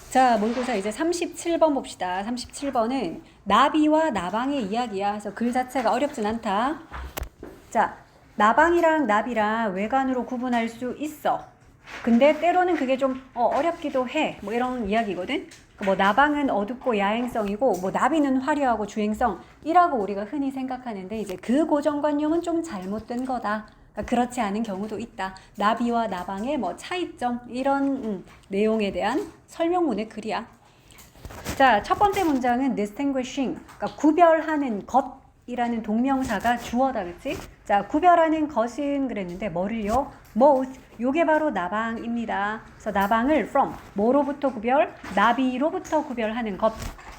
자, 모의고사 이제 37번 봅시다. 37번은 나비와 나방의 이야기야. 그래서 글 자체가 어렵진 않다. 자, 나방이랑 나비랑 외관으로 구분할 수 있어. 근데 때로는 그게 좀 어렵기도 해. 뭐 이런 이야기거든. 뭐 나방은 어둡고 야행성이고 뭐 나비는 화려하고 주행성이라고 우리가 흔히 생각하는데 이제 그 고정관념은 좀 잘못된 거다. 그러니까 그렇지 않은 경우도 있다. 나비와 나방의 뭐 차이점 이런 내용에 대한 설명문의 글이야. 자, 첫 번째 문장은 distinguishing, 그러니까 구별하는 것이라는 동명사가 주어다, 그치? 자, 구별하는 것은 그랬는데 뭐를요? most, 요게 바로 나방입니다. 그래서 나방을 from, 뭐로부터 구별? 나비로부터 구별하는 것.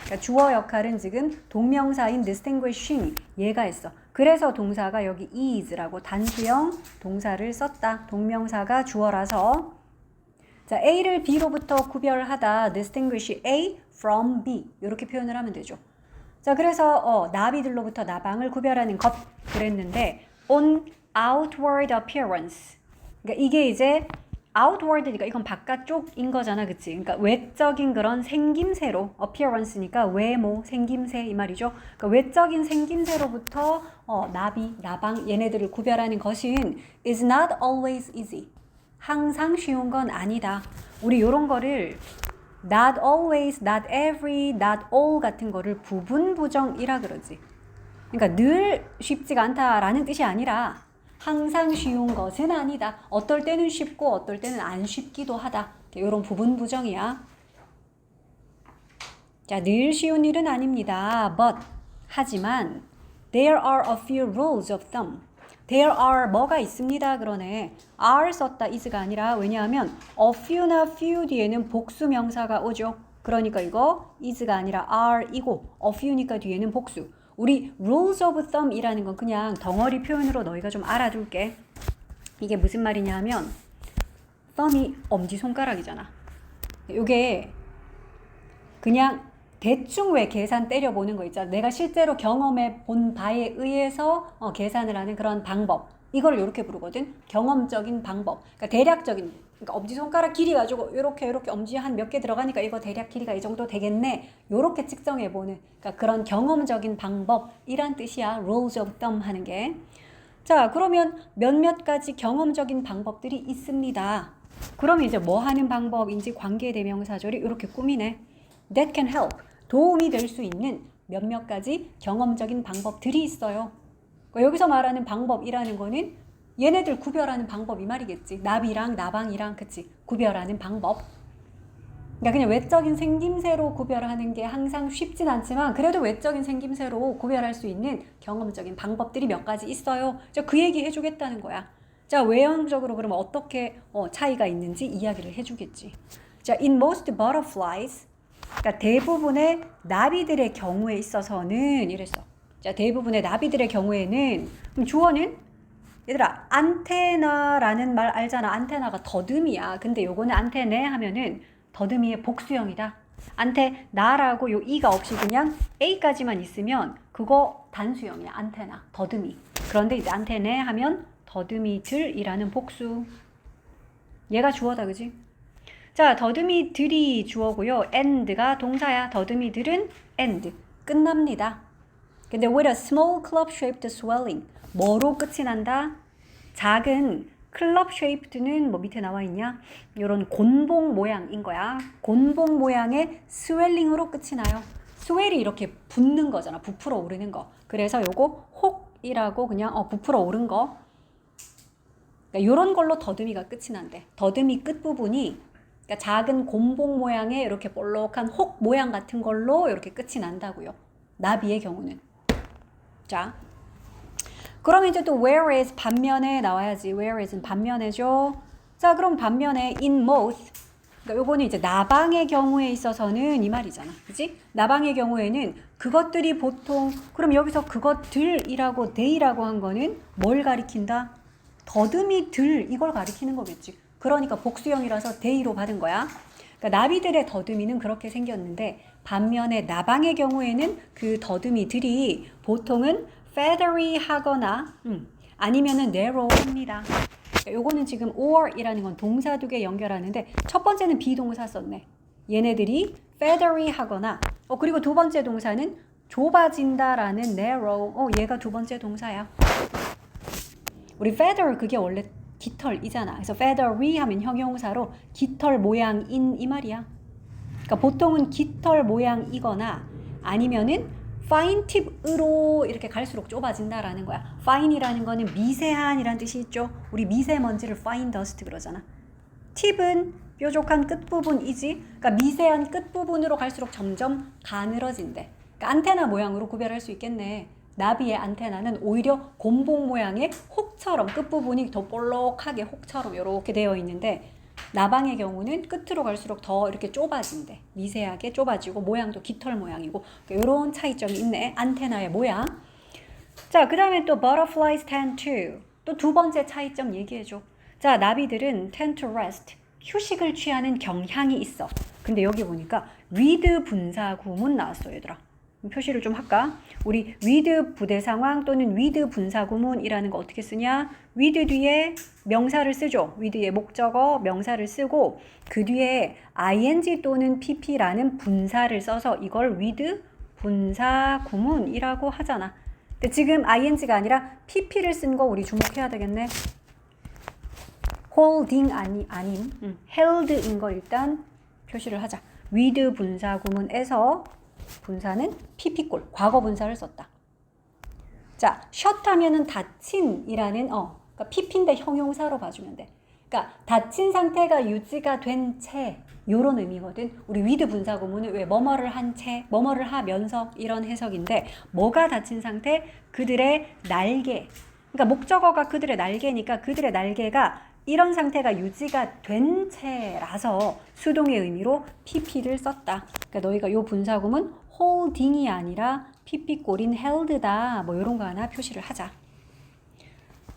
그러니까 주어 역할은 지금 동명사인 distinguishing, 얘가 했어. 그래서 동사가 여기 is라고 단수형 동사를 썼다. 동명사가 주어라서. 자, A를 B로부터 구별하다, distinguish A from B 이렇게 표현을 하면 되죠. 자, 그래서 나비들로부터 나방을 구별하는 것 그랬는데 on outward appearance. 그러니까 이게 이제 outward니까 이건 바깥쪽인 거잖아, 그치? 그러니까 외적인 그런 생김새로 appearance니까 외모, 생김새 이 말이죠. 그러니까 외적인 생김새로부터 나비, 나방 얘네들을 구별하는 것은 is not always easy. 항상 쉬운 건 아니다. 우리 요런 거를 not always, not every, not all 같은 거를 부분부정이라 그러지. 그러니까 늘 쉽지가 않다라는 뜻이 아니라 항상 쉬운 것은 아니다. 어떨 때는 쉽고 어떨 때는 안 쉽기도 하다. 요런 부분부정이야. 자, 늘 쉬운 일은 아닙니다. But, 하지만 there are a few rules of thumb. There are 뭐가 있습니다. 그러네. are 썼다 is가 아니라 왜냐하면 a few나 few 뒤에는 복수 명사가 오죠. 그러니까 이거 is가 아니라 are이고 a few니까 뒤에는 복수. 우리 rules of thumb 이라는 건 그냥 덩어리 표현으로 너희가 좀 알아둘게. 이게 무슨 말이냐 하면 thumb이 엄지손가락이잖아. 이게 그냥 대충 왜 계산 때려보는 거 있잖아. 내가 실제로 경험해 본 바에 의해서 계산을 하는 그런 방법. 이걸 이렇게 부르거든. 경험적인 방법. 그러니까 대략적인, 그러니까 엄지손가락 길이 가지고 이렇게 엄지 한 몇 개 들어가니까 이거 대략 길이가 이 정도 되겠네. 요렇게 측정해보는, 그러니까 그런 경험적인 방법이란 뜻이야. rules of thumb 하는 게. 자, 그러면 몇몇 가지 경험적인 방법들이 있습니다. 그럼 이제 뭐 하는 방법인지 관계대명사절이 이렇게 꾸미네. That can help. 도움이 될 수 있는 몇몇 가지 경험적인 방법들이 있어요. 그러니까 여기서 말하는 방법이라는 거는 얘네들 구별하는 방법 이 말이겠지. 나비랑 나방이랑 그치? 구별하는 방법. 그러니까 그냥 외적인 생김새로 구별하는 게 항상 쉽진 않지만 그래도 외적인 생김새로 구별할 수 있는 경험적인 방법들이 몇 가지 있어요. 그 얘기 해주겠다는 거야. 자, 외형적으로 그러면 어떻게 차이가 있는지 이야기를 해주겠지. 자, in most butterflies, 그러니까 대부분의 나비들의 경우에 있어서는 이랬어. 자, 대부분의 나비들의 경우에는 그럼 주어는 얘들아 안테나라는 말 알잖아. 안테나가 더듬이야. 근데 요거는 안테네 하면은 더듬이의 복수형이다. 안테나라고 요 이가 없이 그냥 A까지만 있으면 그거 단수형이야. 안테나, 더듬이. 그런데 이제 안테네 하면 더듬이들이라는 복수. 얘가 주어다, 그지? 자, 더듬이들이 주어고요. and가 동사야. 더듬이들은 and. 끝납니다. 근데 with a small club-shaped swelling. 뭐로 끝이 난다? 작은 club-shaped는 뭐 밑에 나와 있냐? 이런 곤봉 모양인 거야. 곤봉 모양의 swelling으로 끝이 나요. 스웰이 이렇게 붙는 거잖아. 부풀어 오르는 거. 그래서 요거 혹이라고 그냥 부풀어 오른 거. 그러니까 요런 걸로 더듬이가 끝이 난대. 더듬이 끝부분이 그러니까 작은 곤봉 모양의 이렇게 볼록한 혹 모양 같은 걸로 이렇게 끝이 난다고요. 나비의 경우는. 자, 그러면 이제 또 whereas 반면에 나와야지. whereas는 반면에죠. 자, 그럼 반면에 in most. 그러니까 요거는 이제 나방의 경우에 있어서는 이 말이잖아. 그지? 나방의 경우에는 그것들이 보통, 그럼 여기서 그것들이라고 they라고 한 거는 뭘 가리킨다? 더듬이들 이걸 가리키는 거겠지. 그러니까 복수형이라서 they로 받은 거야. 그러니까 나비들의 더듬이는 그렇게 생겼는데 반면에 나방의 경우에는 그 더듬이들이 보통은 feathery 하거나 아니면은 narrow합니다. 그러니까 요거는 지금 or이라는 건 동사 두 개 연결하는데 첫 번째는 비동사 썼네. 얘네들이 feathery 하거나 그리고 두 번째 동사는 좁아진다라는 narrow. 얘가 두 번째 동사야. 우리 feather 그게 원래 깃털이잖아. 그래서 feathery 하면 형용사로 깃털 모양인 이 말이야. 그러니까 보통은 깃털 모양이거나 아니면은 fine tip으로 이렇게 갈수록 좁아진다라는 거야. fine이라는 거는 미세한이란 뜻이 있죠. 우리 미세먼지를 fine dust 그러잖아. 팁은 뾰족한 끝부분이지. 그러니까 미세한 끝부분으로 갈수록 점점 가늘어진대. 그러니까 안테나 모양으로 구별할 수 있겠네. 나비의 안테나는 오히려 곰봉 모양의 혹처럼 끝부분이 더 볼록하게 혹처럼 이렇게 되어 있는데 나방의 경우는 끝으로 갈수록 더 이렇게 좁아진대. 미세하게 좁아지고 모양도 깃털 모양이고 이런 차이점이 있네. 안테나의 모양. 자, 그 다음에 또 butterflies tend to 또 두 번째 차이점 얘기해줘. 자, 나비들은 tend to rest 휴식을 취하는 경향이 있어. 근데 여기 보니까 with 분사 구문 나왔어 얘들아. 표시를 좀 할까? 우리 with 부대 상황 또는 with 분사 구문이라는 거 어떻게 쓰냐? with 뒤에 명사를 쓰죠. with의 목적어 명사를 쓰고 그 뒤에 ing 또는 pp라는 분사를 써서 이걸 with 분사 구문이라고 하잖아. 근데 지금 ing가 아니라 pp를 쓴 거 우리 주목해야 되겠네. holding 아님 held인 거 일단 표시를 하자. with 분사 구문에서 분사는 pp꼴, 과거 분사를 썼다. 자, shut 하면은 닫힌이라는 그러니까 pp인데 형용사로 봐주면 돼. 그러니까 닫힌 상태가 유지가 된 채 요런 의미거든. 우리 with 분사 구문은 왜 뭐뭐를 한 채, 뭐뭐를 하면서 이런 해석인데 뭐가 닫힌 상태? 그들의 날개. 그러니까 목적어가 그들의 날개니까 그들의 날개가 이런 상태가 유지가 된 채라서 수동의 의미로 pp를 썼다. 그러니까 너희가 요 분사구문 holding이 아니라 pp꼴인 held다. 뭐 이런 거 하나 표시를 하자.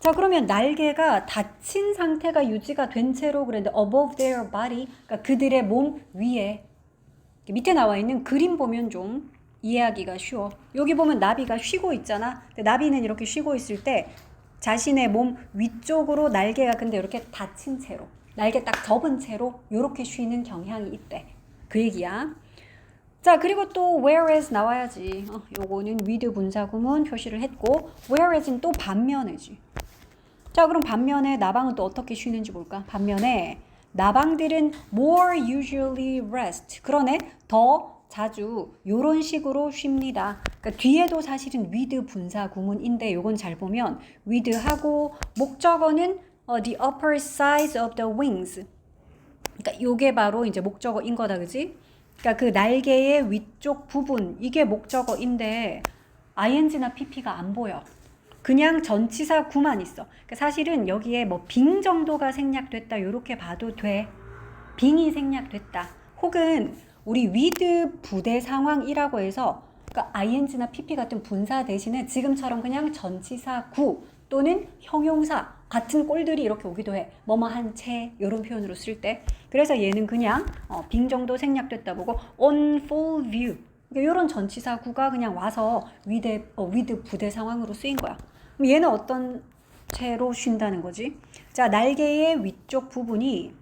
자, 그러면 날개가 닫힌 상태가 유지가 된 채로 그랬는데 above their body, 그러니까 그들의 몸 위에 밑에 나와 있는 그림 보면 좀 이해하기가 쉬워. 여기 보면 나비가 쉬고 있잖아. 근데 나비는 이렇게 쉬고 있을 때 자신의 몸 위쪽으로 날개가 근데 이렇게 닫힌 채로 날개 딱 접은 채로 이렇게 쉬는 경향이 있대. 그 얘기야. 자, 그리고 또 whereas 나와야지. 요거는 with 분사 구문 표시를 했고 whereas는 또 반면에지. 자, 그럼 반면에 나방은 또 어떻게 쉬는지 볼까? 반면에 나방들은 more usually rest. 그러네. 더 자주 요런 식으로 쉽니다. 그러니까 뒤에도 사실은 with 분사 구문인데 요건 잘 보면 with하고 목적어는 the upper sides of the wings. 그러니까 요게 바로 이제 목적어인 거다, 그지? 그러니까 그 날개의 위쪽 부분 이게 목적어인데 ing나 pp가 안 보여. 그냥 전치사 구만 있어. 그러니까 사실은 여기에 뭐 빙 정도가 생략됐다 요렇게 봐도 돼. 빙이 생략됐다. 혹은 우리 with 부대 상황이라고 해서 그러니까 ing나 pp 같은 분사 대신에 지금처럼 그냥 전치사 구 또는 형용사 같은 꼴들이 이렇게 오기도 해. 뭐뭐 한 채 이런 표현으로 쓸 때. 그래서 얘는 그냥 빙 정도 생략됐다 보고 on full view 그러니까 이런 전치사 구가 그냥 와서 with 부대 상황으로 쓰인 거야. 그럼 얘는 어떤 채로 쉰다는 거지? 자, 날개의 위쪽 부분이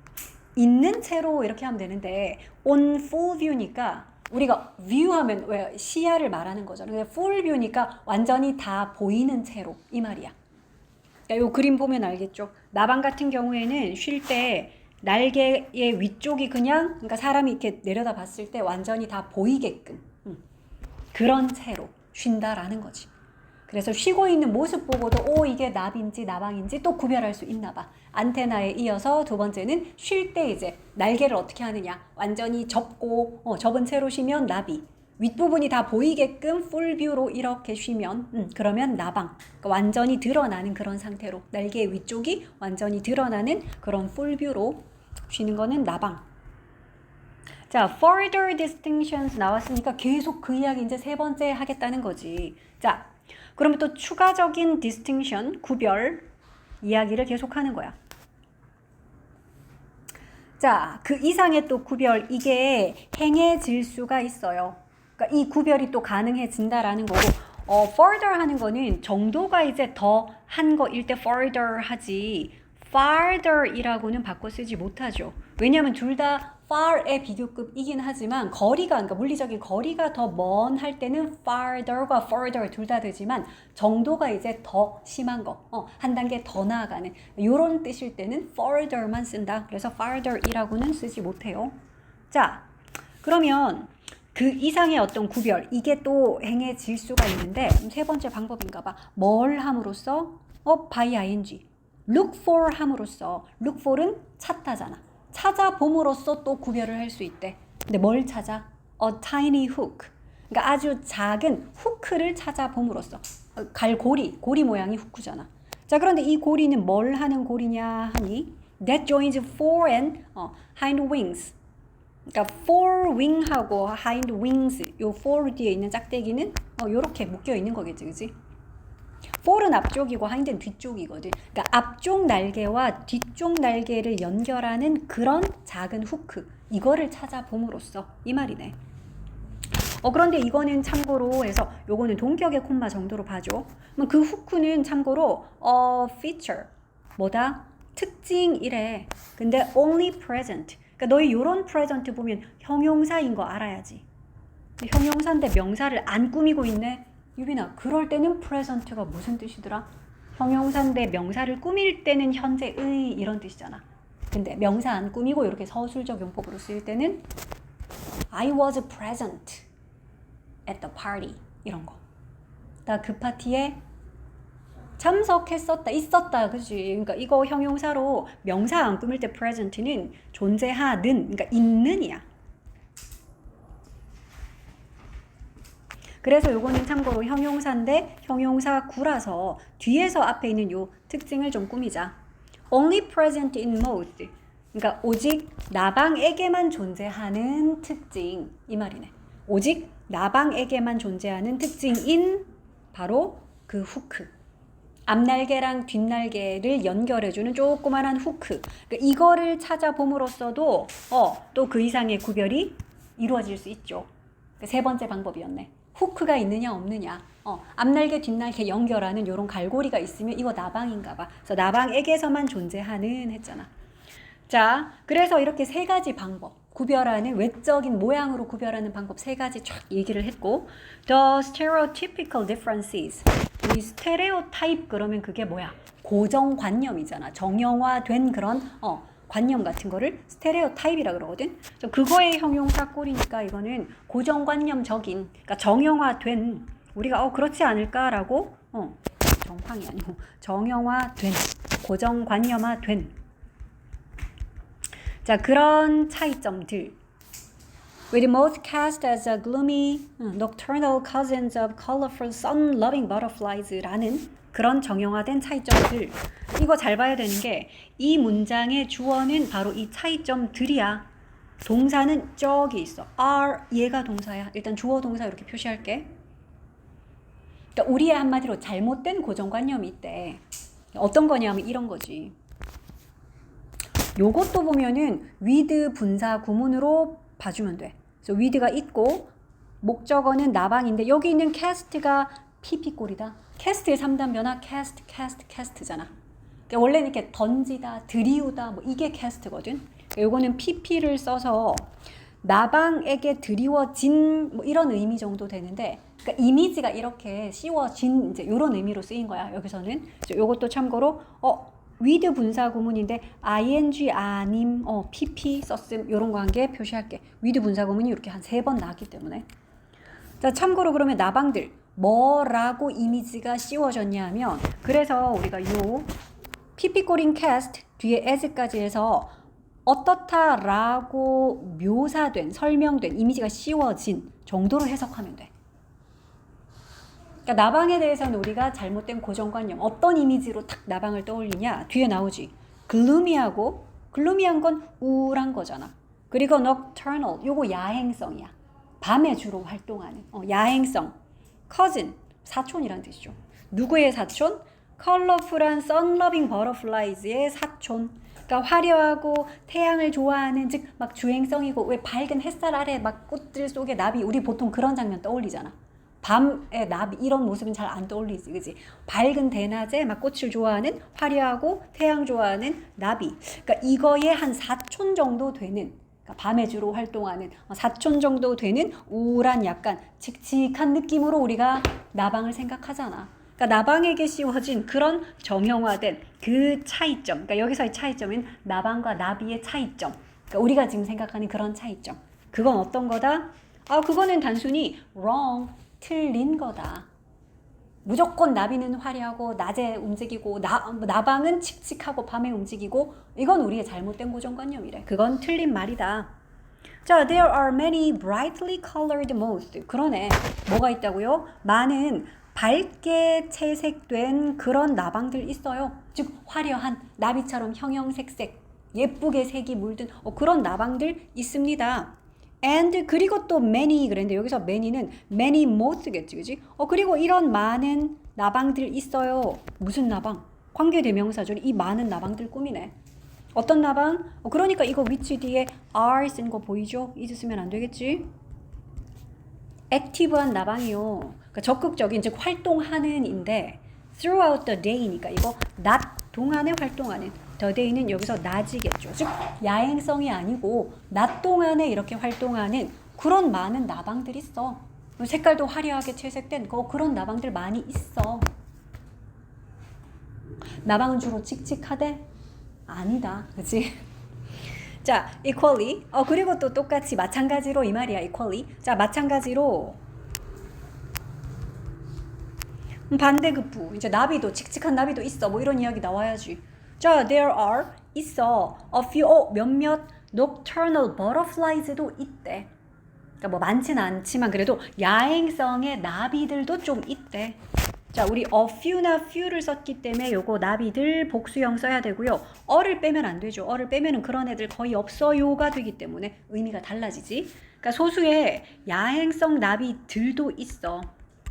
있는 채로 이렇게 하면 되는데 on full view니까 우리가 view 하면 왜 시야를 말하는 거잖아. 근데 full view니까 완전히 다 보이는 채로 이 말이야. 그러니까 요 그림 보면 알겠죠? 나방 같은 경우에는 쉴 때 날개의 위쪽이 그러니까 사람이 이렇게 내려다 봤을 때 완전히 다 보이게끔 그런 채로 쉰다라는 거지. 그래서 쉬고 있는 모습 보고도 이게 나비인지 나방인지 또 구별할 수 있나 봐. 안테나에 이어서 두 번째는 쉴 때 이제 날개를 어떻게 하느냐. 완전히 접고 접은 채로 쉬면 나비. 윗부분이 다 보이게끔 풀뷰로 이렇게 쉬면 그러면 나방. 그러니까 완전히 드러나는 그런 상태로 날개의 위쪽이 완전히 드러나는 그런 풀뷰로 쉬는 거는 나방. 자, further distinctions 나왔으니까 계속 그 이야기 이제 세 번째 하겠다는 거지. 자, 그러면 또 추가적인 distinction, 구별 이야기를 계속하는 거야. 자, 그 이상의 또 구별, 이게 행해질 수가 있어요. 그러니까 이 구별이 또 가능해진다라는 거고, further 하는 거는 정도가 이제 더 한 거일 때 further 하지, farther 이라고는 바꿔 쓰지 못하죠. 왜냐하면 둘 다 far의 비교급이긴 하지만 거리가, 그러니까 물리적인 거리가 더 먼 할 때는 farther과 further 둘 다 되지만 정도가 이제 더 심한 거, 한 단계 더 나아가는 이런 뜻일 때는 further만 쓴다. 그래서 farther이라고는 쓰지 못해요. 자, 그러면 그 이상의 어떤 구별, 이게 또 행해질 수가 있는데 세 번째 방법인가 봐. 뭘 함으로써? by ing. look for 함으로써. look for은 찾다잖아. 찾아봄으로써 또 구별을 할 수 있대. 근데 뭘 찾아? A tiny hook. 그러니까 아주 작은 후크를 찾아봄으로써. 갈고리, 고리 모양이 후크잖아. 자, 그런데 이 고리는 뭘 하는 고리냐 하니? That joins fore and hind wings. 그러니까 fore wing하고 hind wings, 요 fore 뒤에 있는 짝대기는 요렇게 묶여 있는 거겠지, 그지? fore는 앞쪽이고 hind는 뒤쪽이거든. 그러니까 앞쪽 날개와 뒤쪽 날개를 연결하는 그런 작은 후크, 이거를 찾아봄으로써 이 말이네. 그런데 이거는 참고로 해서 요거는 동격의 콤마 정도로 봐줘. 그럼 그 후크는 참고로 feature, 뭐다? 특징이래. 근데 only present. 그러니까 너희 요런 present 보면 형용사인 거 알아야지. 형용사인데 명사를 안 꾸미고 있네. 유빈아, 그럴 때는 present가 무슨 뜻이더라? 형용사인데 명사를 꾸밀 때는 현재의 이런 뜻이잖아. 근데 명사 안 꾸미고 이렇게 서술적 용법으로 쓰일 때는 I was present at the party 이런 거. 나 그 파티에 참석했었다, 있었다, 그지? 그러니까 이거 형용사로 명사 안 꾸밀 때 present는 존재하는, 그러니까 있는이야. 그래서 요거는 참고로 형용사인데 형용사 구라서 뒤에서 앞에 있는 요 특징을 좀 꾸미자. Only present in most. 그러니까 오직 나방에게만 존재하는 특징 이 말이네. 오직 나방에게만 존재하는 특징인 바로 그 후크. 앞날개랑 뒷날개를 연결해주는 조그만한 후크. 그러니까 이거를 찾아봄으로써도 또 그 이상의 구별이 이루어질 수 있죠. 그러니까 세 번째 방법이었네. 후크가 있느냐 없느냐. 앞날개 뒷날개 연결하는 이런 갈고리가 있으면 이거 나방인가 봐. 그래서 나방에게서만 존재하는 했잖아. 자, 그래서 이렇게 세 가지 방법, 구별하는 외적인 모양으로 구별하는 방법 세 가지 쫙 얘기를 했고, the stereotypical differences. 이 스테레오타입 그러면 그게 뭐야? 고정관념이잖아. 정형화된 그런 관념 같은 거를 스테레오타입이라 그러거든. 그거의 형용사 꼴이니까 이거는 고정관념적인, 그러니까 정형화된, 우리가 그렇지 않을까라고 정황이 아니고 정형화된, 고정관념화된 자, 그런 차이점들. With most cast as a gloomy, nocturnal cousins of colorful sun-loving butterflies라는 그런 정형화된 차이점들. 이거 잘 봐야 되는 게 이 문장의 주어는 바로 이 차이점들이야. 동사는 저기 있어. are 얘가 동사야. 일단 주어 동사 이렇게 표시할게. 그러니까 우리의 한마디로 잘못된 고정관념이 있대. 어떤 거냐면 이런 거지. 요것도 보면은 with 분사 구문으로 봐주면 돼. 그래서 with가 있고 목적어는 나방인데 여기 있는 cast가 pp꼴이다. cast의 3단 변화 cast잖아. 그러니까 원래는 이렇게 던지다, 들이우다 뭐 이게 cast거든. 그러니까 요거는 pp를 써서 나방에게 드리워진 뭐 이런 의미 정도 되는데, 그러니까 이미지가 이렇게 씌워진 이제 이런 의미로 쓰인 거야. 여기서는 요것도 참고로 with 분사 구문인데 ing 아님 pp 썼음 요런 관계 표시할게. with 분사 구문이 이렇게 한 3번 나왔기 때문에. 자, 참고로 그러면 나방들 뭐라고 이미지가 씌워졌냐 하면, 그래서 우리가 요 pp 꼬린 cast 뒤에 as까지 해서 어떻다라고 묘사된, 설명된, 이미지가 씌워진 정도로 해석하면 돼. 그러니까 나방에 대해서는 우리가 잘못된 고정관념, 어떤 이미지로 딱 나방을 떠올리냐? 뒤에 나오지. 글루미하고, 글루미한 건 우울한 거잖아. 그리고 nocturnal, 요거 야행성이야. 밤에 주로 활동하는 야행성. cousin, 사촌이란 뜻이죠. 누구의 사촌? 컬러풀한 sun-loving butterflies의 사촌. 그러니까 화려하고 태양을 좋아하는, 즉 막 주행성이고 왜 밝은 햇살 아래 막 꽃들 속에 나비, 우리 보통 그런 장면 떠올리잖아. 밤에 나비 이런 모습은 잘 안 떠올리지, 그지? 밝은 대낮에 막 꽃을 좋아하는, 화려하고 태양 좋아하는 나비. 그러니까 이거의 한 4촌 정도 되는 그러니까 밤에 주로 활동하는 사촌 정도 되는 우울한 약간 칙칙한 느낌으로 우리가 나방을 생각하잖아. 그러니까 나방에게 씌워진 그런 정형화된 그 차이점. 그러니까 여기서의 차이점은 나방과 나비의 차이점. 그러니까 우리가 지금 생각하는 그런 차이점. 그건 어떤 거다? 그거는 단순히 wrong, 틀린 거다. 무조건 나비는 화려하고 낮에 움직이고 나방은 칙칙하고 밤에 움직이고 이건 우리의 잘못된 고정관념이래. 그건 틀린 말이다. 자, there are many brightly colored moths. 그러네. 뭐가 있다고요? 많은 밝게 채색된 그런 나방들 있어요. 즉 화려한 나비처럼 형형색색 예쁘게 색이 물든 그런 나방들 있습니다. and 그리고 또 many 그랬는데 여기서 many는 many moth겠지, 그지? 그리고 이런 많은 나방들 있어요. 무슨 나방? 관계대명사죠. 이 많은 나방들 꾸미네. 어떤 나방? 그러니까 이거 위치 뒤에 are 쓴 거 보이죠? is 쓰면 안 되겠지? 액티브한 나방이요. 그러니까 적극적인 즉 활동하는인데 throughout the day니까 이거 낮 동안에 활동하는 the day는 여기서 낮이겠죠. 즉 야행성이 아니고 낮 동안에 이렇게 활동하는 그런 많은 나방들이 있어. 색깔도 화려하게 채색된 그런 나방들 많이 있어. 나방은 주로 칙칙하대? 아니다. 그치? 자, equally. 그리고 또 똑같이 마찬가지로 이 말이야, equally. 자, 마찬가지로 반대급부. 이제 나비도 칙칙한 나비도 있어. 뭐 이런 이야기 나와야지. 자, there are 있어. a few 몇몇 nocturnal butterflies도 있대. 그러니까 뭐 많지는 않지만 그래도 야행성의 나비들도 좀 있대. 자, 우리 a few나 few를 썼기 때문에 요거 나비들 복수형 써야 되고요. 어를 빼면 안 되죠. 어를 빼면은 그런 애들 거의 없어요가 되기 때문에 의미가 달라지지. 그러니까 소수의 야행성 나비들도 있어.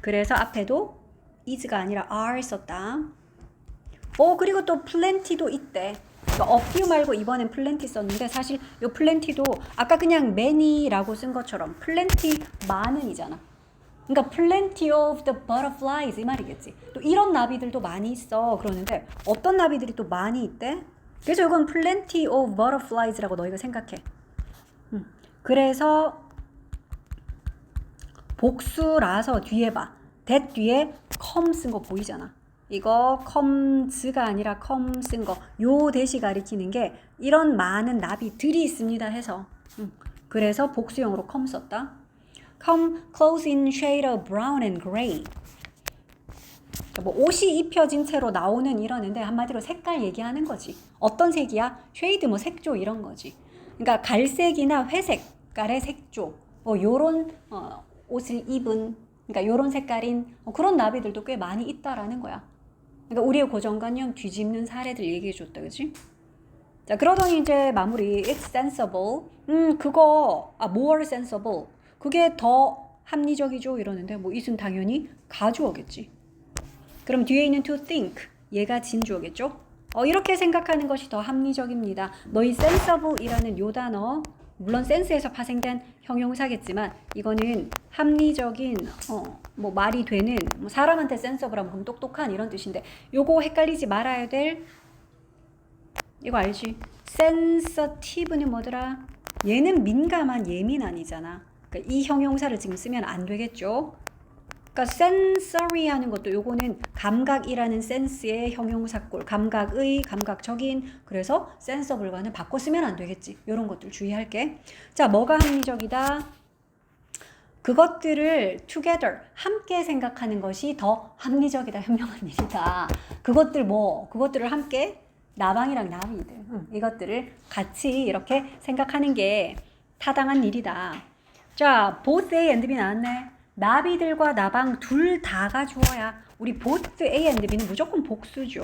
그래서 앞에도 is가 아니라 are 썼다. 그리고 또 plenty도 있대. 그러니까 a few 말고 이번엔 plenty 썼는데 사실 요 plenty도 아까 그냥 many라고 쓴 것처럼 plenty 많은이잖아. 그러니까 plenty of the butterflies 이 말이겠지. 또 이런 나비들도 많이 있어. 그러는데 어떤 나비들이 또 많이 있대? 그래서 이건 plenty of butterflies라고 너희가 생각해. 그래서 복수라서 뒤에 봐. that 뒤에 come 쓴 거 보이잖아. 이거 comes가 아니라 come 쓴 거. 요 대시 가리키는 게 이런 많은 나비들이 있습니다 해서. 그래서 복수형으로 come 썼다. Come clothes in shade of brown and gray. 뭐 옷이 입혀진 채로 나오는 이러는데 한마디로 색깔 얘기하는 거지. 어떤 색이야? 쉐이드 뭐 색조 이런 거지. 그러니까 갈색이나 회색깔의 색조. 요런 옷을 입은 그러니까 요런 색깔인 그런 나비들도 꽤 많이 있다라는 거야. 그러니까 우리의 고정관념 뒤집는 사례들 얘기해 줬다, 그치? 자, 그러더니 이제 마무리. It's sensible. 그거 more sensible. 그게 더 합리적이죠 이러는데 뭐 it은 당연히 가주어겠지. 그럼 뒤에 있는 to think 얘가 진주어겠죠. 이렇게 생각하는 것이 더 합리적입니다. 너희 sensible이라는 요 단어 물론 센스에서 파생된 형용사겠지만 이거는 합리적인 뭐 말이 되는 뭐 사람한테 sensible하면 그럼 똑똑한 이런 뜻인데 요거 헷갈리지 말아야 될 이거 알지? sensitive는 뭐더라? 얘는 민감한 예민한이잖아. 그러니까 이 형용사를 지금 쓰면 안 되겠죠. 그러니까 sensory 하는 것도 요거는 감각이라는 센스의 형용사꼴, 감각의, 감각적인. 그래서 sensible과는 바꿔 쓰면 안 되겠지. 요런 것들 주의할게. 자, 뭐가 합리적이다? 그것들을 together, 함께 생각하는 것이 더 합리적이다, 현명한 일이다. 그것들을 함께 나방이랑 나비들, 이것들을 같이 이렇게 생각하는 게 타당한 일이다. 자, both A and B 나왔네. 나비들과 나방 둘 다가 주어야. 우리 both A and B는 무조건 복수죠.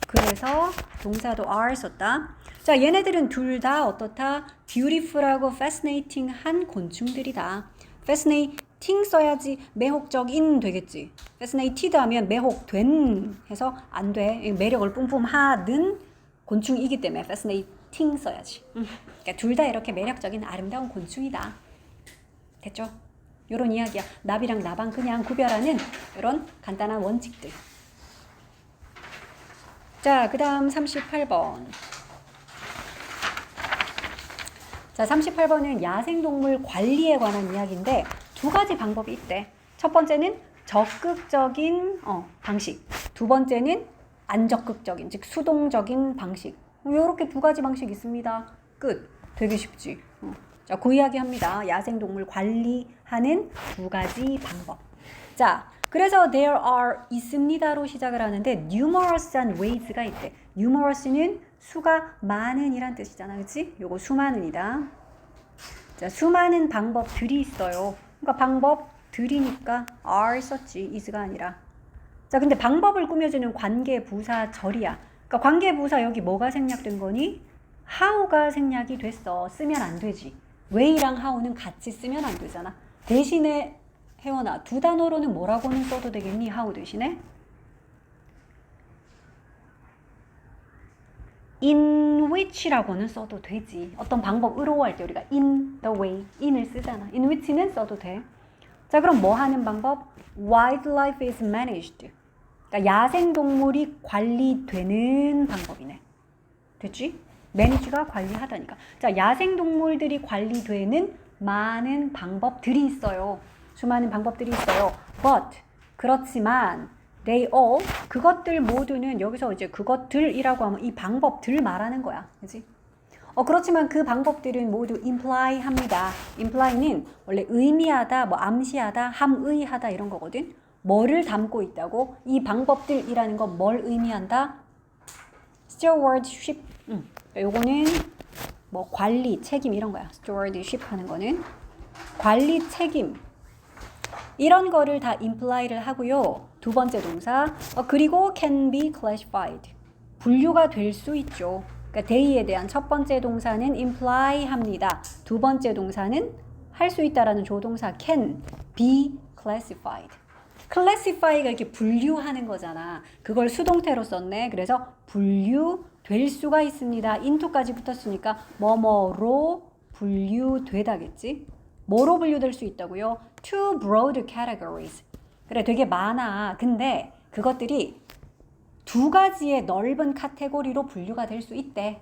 그래서 동사도 are 썼다. 자, 얘네들은 둘 다 어떻다? beautiful하고 fascinating한 곤충들이다. fascinating 써야지 매혹적인 되겠지. fascinated 하면 매혹된 해서 안 돼. 매력을 뿜뿜하는 곤충이기 때문에 fascinating 써야지. 그러니까 둘 다 이렇게 매력적인 아름다운 곤충이다. 됐죠? 요런 이야기야. 나비랑 나방 그냥 구별하는 이런 간단한 원칙들. 자, 그 다음 38번. 자, 38번은 야생동물 관리에 관한 이야기인데 두 가지 방법이 있대. 첫 번째는 적극적인 방식. 두 번째는 안적극적인, 즉 수동적인 방식. 이렇게 두 가지 방식이 있습니다. 끝. 되게 쉽지. 자, 그 이야기 합니다. 야생동물 관리하는 두 가지 방법. 자, 그래서 there are 있습니다로 시작을 하는데 numerous한 ways가 있대. numerous는 수가 많은이란 뜻이잖아. 그치? 요거 수많은이다. 자, 수많은 방법들이 있어요. 그러니까 방법들이니까 are 썼지. is가 아니라. 자, 근데 방법을 꾸며주는 관계 부사 절이야. 그러니까 관계 부사 여기 뭐가 생략된 거니? how가 생략이 됐어. 쓰면 안 되지. way랑 how는 같이 쓰면 안 되잖아. 대신에 혜원아, 두 단어로는 뭐라고는 써도 되겠니? how 대신에? in which라고는 써도 되지. 어떤 방법으로 할 때 우리가 in the way, in을 쓰잖아. in which는 써도 돼. 자, 그럼 뭐 하는 방법? wildlife is managed. 그러니까 야생동물이 관리되는 방법이네. 됐지? manage가 관리하다니까. 자, 야생동물들이 관리되는 많은 방법들이 있어요. 수많은 방법들이 있어요. But 그렇지만 they all 그것들 모두는 여기서 이제 그것들이라고 하면 이 방법들 말하는 거야. 그렇지? 그렇지만 그 방법들은 모두 imply 합니다. imply는 원래 의미하다, 뭐 암시하다, 함의하다 이런 거거든. 뭐를 담고 있다고? 이 방법들이라는 건 뭘 의미한다? stewardship. 요거는 뭐 관리, 책임 이런 거야. stewardship 하는 거는 관리 책임. 이런 거를 다 imply를 하고요. 두 번째 동사 그리고 can be classified 분류가 될 수 있죠. 그러니까 day에 대한 첫 번째 동사는 imply 합니다. 두 번째 동사는 할 수 있다라는 조동사 can be classified. classify가 이렇게 분류하는 거잖아. 그걸 수동태로 썼네. 그래서 분류될 수가 있습니다. into까지 붙었으니까 뭐뭐로 분류되다겠지. 뭐로 분류될 수 있다고요? Two broad categories. 그래, 되게 많아. 근데 그것들이 두 가지의 넓은 카테고리로 분류가 될 수 있대.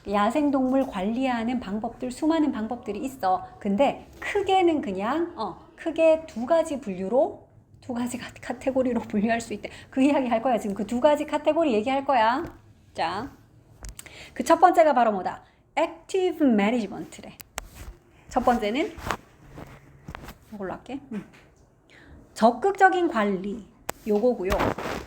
야생동물 관리하는 방법들, 수많은 방법들이 있어. 근데 크게는 그냥 크게 두 가지 분류로, 두 가지 카테고리로 분류할 수 있대. 그 이야기 할 거야. 지금 그 두 가지 카테고리 얘기할 거야. 자, 그 첫 번째가 바로 뭐다? Active Management래. 첫 번째는 이걸로 할게. 적극적인 관리 요거고요.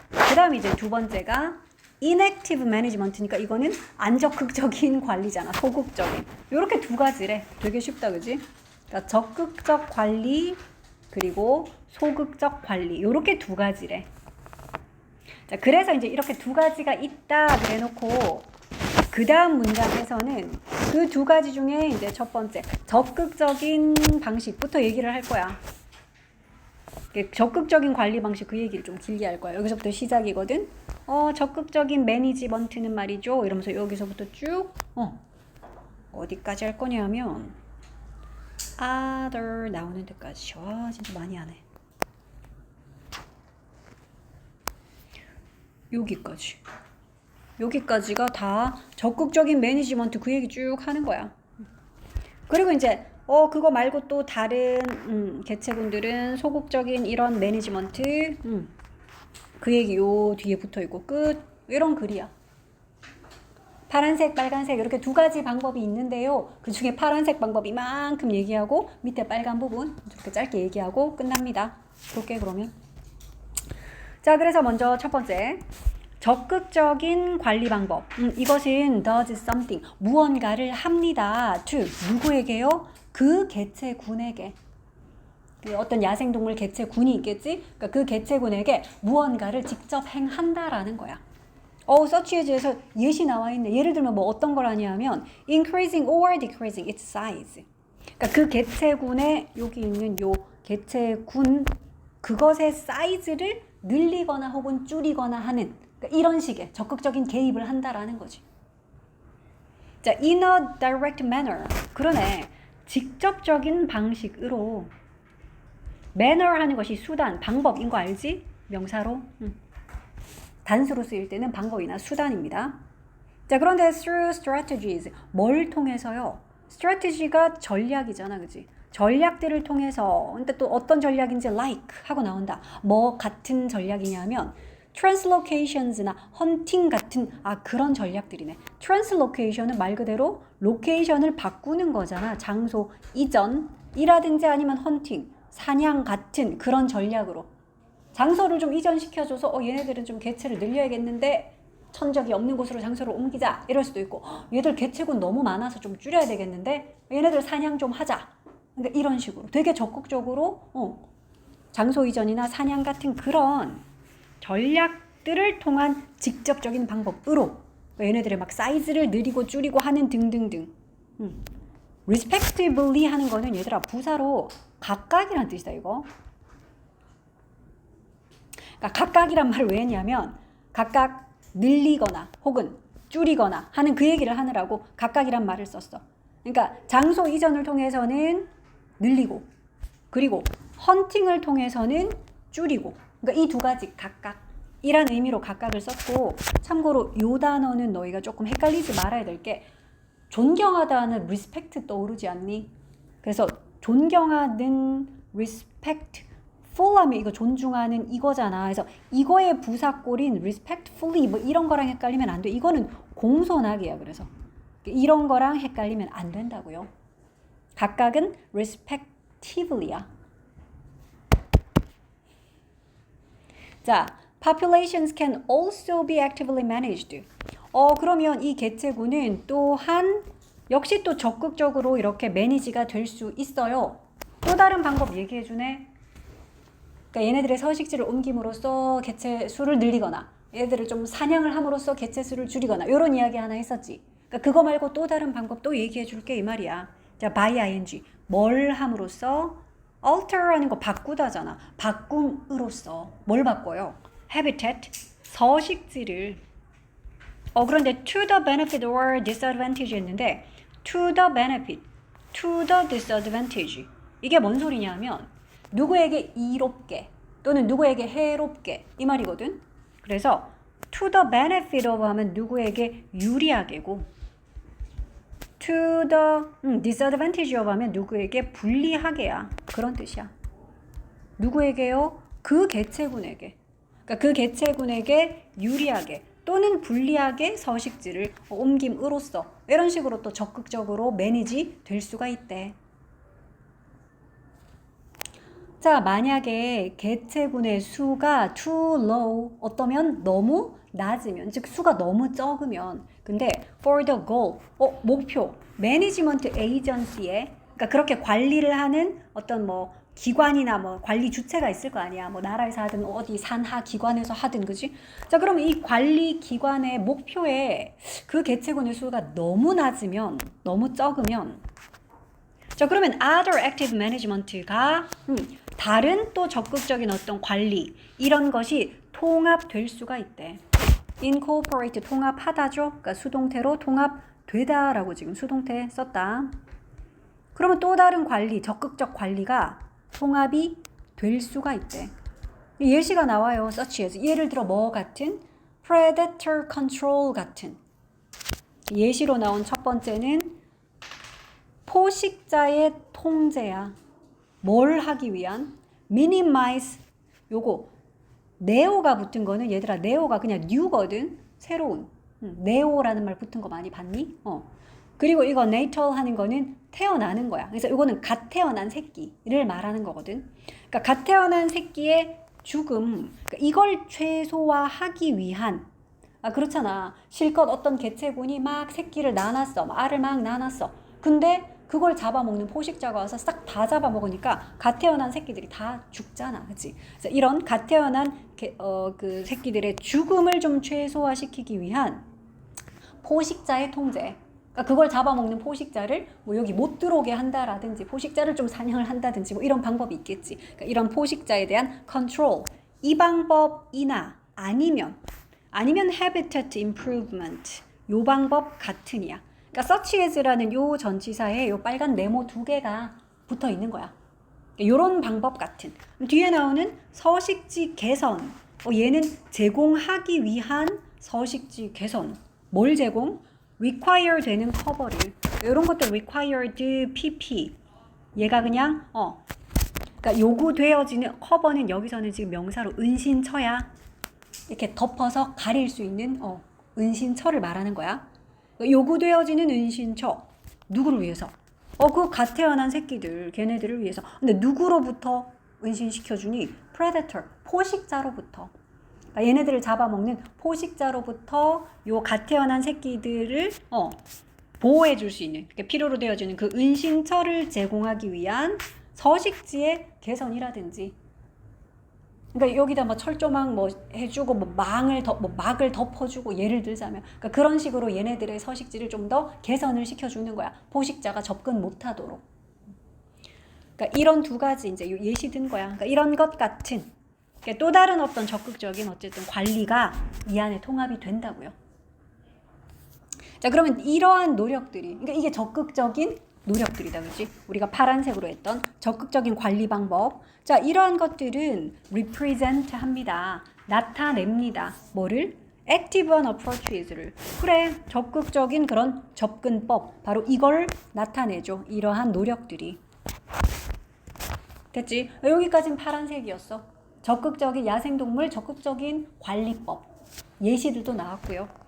그 다음에 이제 두 번째가 inactive management니까 이거는 안적극적인 관리잖아. 소극적인. 요렇게 두 가지래. 되게 쉽다, 그지? 그러니까 적극적 관리 그리고 소극적 관리 요렇게 두 가지래. 자, 그래서 이제 이렇게 두 가지가 있다 그래놓고 그 다음 문장에서는 그 두 가지 중에 이제 첫 번째 적극적인 방식부터 얘기를 할 거야. 적극적인 관리 방식 그 얘기를 좀 길게 할 거야. 여기서부터 시작이거든. 적극적인 매니지먼트는 말이죠. 이러면서 여기서부터 쭉 어디까지 할 거냐면 other 나오는 데까지. 와, 진짜 많이 하네. 여기까지가 다 적극적인 매니지먼트 그 얘기 쭉 하는 거야. 그리고 이제 그거 말고 또 다른 개체군들은 소극적인 이런 매니지먼트 그 얘기 요 뒤에 붙어 있고 끝. 이런 글이야. 파란색, 빨간색 이렇게 두 가지 방법이 있는데요. 그 중에 파란색 방법 이만큼 얘기하고 밑에 빨간 부분 이렇게 짧게 얘기하고 끝납니다. 볼게 그러면. 자, 그래서 먼저 첫 번째 적극적인 관리 방법. 이것은 does something 무언가를 합니다. to 누구에게요? 그 개체군에게. 어떤 야생동물 개체군이 있겠지? 그러니까 그 개체군에게 무언가를 직접 행한다라는 거야. search 에서 예시 나와 있네. 예를 들면 뭐 어떤 걸 하냐면 increasing or decreasing its size. 그러니까 그 개체군의 여기 있는 요 개체군 그것의 사이즈를 늘리거나 혹은 줄이거나 하는 그러니까 이런 식의 적극적인 개입을 한다라는 거지. 자, in a direct manner. 그러네. 직접적인 방식으로 manner 하는 것이 수단, 방법인 거 알지? 명사로. 단수로 쓰일 때는 방법이나 수단입니다. 자, 그런데 through strategies 뭘 통해서요? strategy가 전략이잖아, 그지? 전략들을 통해서, 근데 또 어떤 전략인지 like 하고 나온다. 뭐 같은 전략이냐면 translocations나 헌팅 같은 그런 전략들이네. translocation은 말 그대로 로케이션을 바꾸는 거잖아. 장소 이전이라든지 아니면 헌팅, 사냥 같은 그런 전략으로 장소를 좀 이전시켜줘서 얘네들은 좀 개체를 늘려야겠는데 천적이 없는 곳으로 장소를 옮기자 이럴 수도 있고 얘들 개체군 너무 많아서 좀 줄여야 되겠는데 얘네들 사냥 좀 하자. 그러니까 이런 식으로 되게 적극적으로 장소 이전이나 사냥 같은 그런 전략들을 통한 직접적인 방법으로 얘네들의 막 사이즈를 늘리고 줄이고 하는 등등등. respectively 하는 거는 얘들아 부사로 각각이란 뜻이다 이거. 그러니까 각각이란 말을 왜 했냐면 각각 늘리거나 혹은 줄이거나 하는 그 얘기를 하느라고 각각이란 말을 썼어. 그러니까 장소 이전을 통해서는 늘리고 그리고 헌팅을 통해서는 줄이고 그러니까 이 두 가지 각각이란 의미로 각각을 썼고 참고로 요 단어는 너희가 조금 헷갈리지 말아야 될 게 존경하다는 respect 떠오르지 않니? 그래서 존경하는 respect ful하면 이거 존중하는 이거잖아. 그래서 이거의 부사꼴인 respectfully 뭐 이런 거랑 헷갈리면 안 돼. 이거는 공손하게야. 그래서 이런 거랑 헷갈리면 안 된다고요. 각각은 respectively야. 자, populations can also be actively managed. 그러면 이 개체군은 또한 역시 또 적극적으로 이렇게 매니지가 될 수 있어요. 또 다른 방법 얘기해 주네. 그러니까 얘네들의 서식지를 옮김으로써 개체 수를 늘리거나 얘들을 좀 사냥을 함으로써 개체 수를 줄이거나 이런 이야기 하나 했었지. 그러니까 그거 말고 또 다른 방법 또 얘기해 줄게 이 말이야. 자, by ing 뭘 함으로써 alter라는 거 바꾸다잖아. 바꿈으로써 뭘 바꿔요? habitat 서식지를. 그런데 to the benefit or disadvantage 했는데 to the benefit, to the disadvantage 이게 뭔 소리냐면 누구에게 이롭게 또는 누구에게 해롭게 이 말이거든. 그래서 to the benefit of 하면 누구에게 유리하게고 to the disadvantage of 하면 누구에게 불리하게야. 그런 뜻이야. 누구에게요? 그 개체군에게. 그러니까 그 개체군에게 유리하게 또는 불리하게 서식지를 옮김으로써 이런 식으로 또 적극적으로 매니지 될 수가 있대. 자, 만약에 개체군의 수가 too low, 어떠면 너무 낮으면, 즉 수가 너무 적으면, 근데 for the goal, 목표, 매니지먼트 에이전시에, 그러니까 그렇게 관리를 하는 어떤 뭐 기관이나 뭐 관리 주체가 있을 거 아니야. 뭐 나라에서 하든 어디 산하 기관에서 하든, 그지? 자, 그럼 이 관리 기관의 목표에 그 개체군의 수가 너무 낮으면, 너무 적으면, 자, 그러면 other active management가 다른 또 적극적인 어떤 관리 이런 것이 통합될 수가 있대. incorporate 통합하다죠. 그러니까 수동태로 통합되다라고 지금 수동태 썼다. 그러면 또 다른 관리, 적극적 관리가 통합이 될 수가 있대. 예시가 나와요. such as 예를 들어 뭐 같은 predator control 같은 예시로 나온 첫 번째는 포식자의 통제야. 뭘 하기 위한? minimize 요거 네오가 붙은 거는 얘들아 네오가 그냥 new거든. 새로운 네오라는 말 붙은 거 많이 봤니? 그리고 이거 natal 하는 거는 태어나는 거야. 그래서 이거는 갓 태어난 새끼를 말하는 거거든. 그러니까 갓 태어난 새끼의 죽음, 그러니까 이걸 최소화하기 위한 그렇잖아. 실컷 어떤 개체군이 막 새끼를 낳았어. 알을 막 낳았어. 근데 그걸 잡아먹는 포식자가 와서 싹 다 잡아먹으니까 갓 태어난 새끼들이 다 죽잖아. 그치? 그래서 이런 갓 태어난 그 새끼들의 죽음을 좀 최소화시키기 위한 포식자의 통제. 그러니까 그걸 잡아먹는 포식자를 뭐 여기 못 들어오게 한다라든지 포식자를 좀 사냥을 한다든지 뭐 이런 방법이 있겠지. 그러니까 이런 포식자에 대한 컨트롤. 이 방법이나 아니면 habitat improvement. 요 방법 같으냐. 그러니까 such as라는 요 전치사에 요 빨간 네모 두 개가 붙어 있는 거야. 요런 방법 같은. 뒤에 나오는 서식지 개선. 얘는 제공하기 위한 서식지 개선. 뭘 제공? require 되는 커버를. 이런 것도 required PP. 얘가 그냥 그러니까 요구되어지는 커버는 여기서는 지금 명사로 은신처야. 이렇게 덮어서 가릴 수 있는 은신처를 말하는 거야. 요구되어지는 은신처. 누구를 위해서? 그 갓 태어난 새끼들, 걔네들을 위해서. 근데 누구로부터 은신시켜주니? predator, 포식자로부터. 그러니까 얘네들을 잡아먹는 포식자로부터 요 갓 태어난 새끼들을 보호해 줄 수 있는, 그러니까 필요로 되어지는 그 은신처를 제공하기 위한 서식지의 개선이라든지. 그러니까 여기다 뭐 철조망 뭐 해주고 뭐 막을 덮어주고, 예를 들자면 그러니까 그런 식으로 얘네들의 서식지를 좀 더 개선을 시켜주는 거야. 포식자가 접근 못하도록. 그러니까 이런 두 가지 이제 예시 든 거야. 그러니까 이런 것 같은, 그러니까 또 다른 어떤 적극적인 어쨌든 관리가 이 안에 통합이 된다고요. 자, 그러면 이러한 노력들이, 그러니까 이게 적극적인 노력들이다, 그렇지? 우리가 파란색으로 했던 적극적인 관리 방법. 자, 이러한 것들은 represent 합니다. 나타냅니다. 뭐를? active approaches를. 그래, 적극적인 그런 접근법. 바로 이걸 나타내죠. 이러한 노력들이. 됐지? 여기까지는 파란색이었어. 적극적인 야생동물, 적극적인 관리법. 예시들도 나왔고요.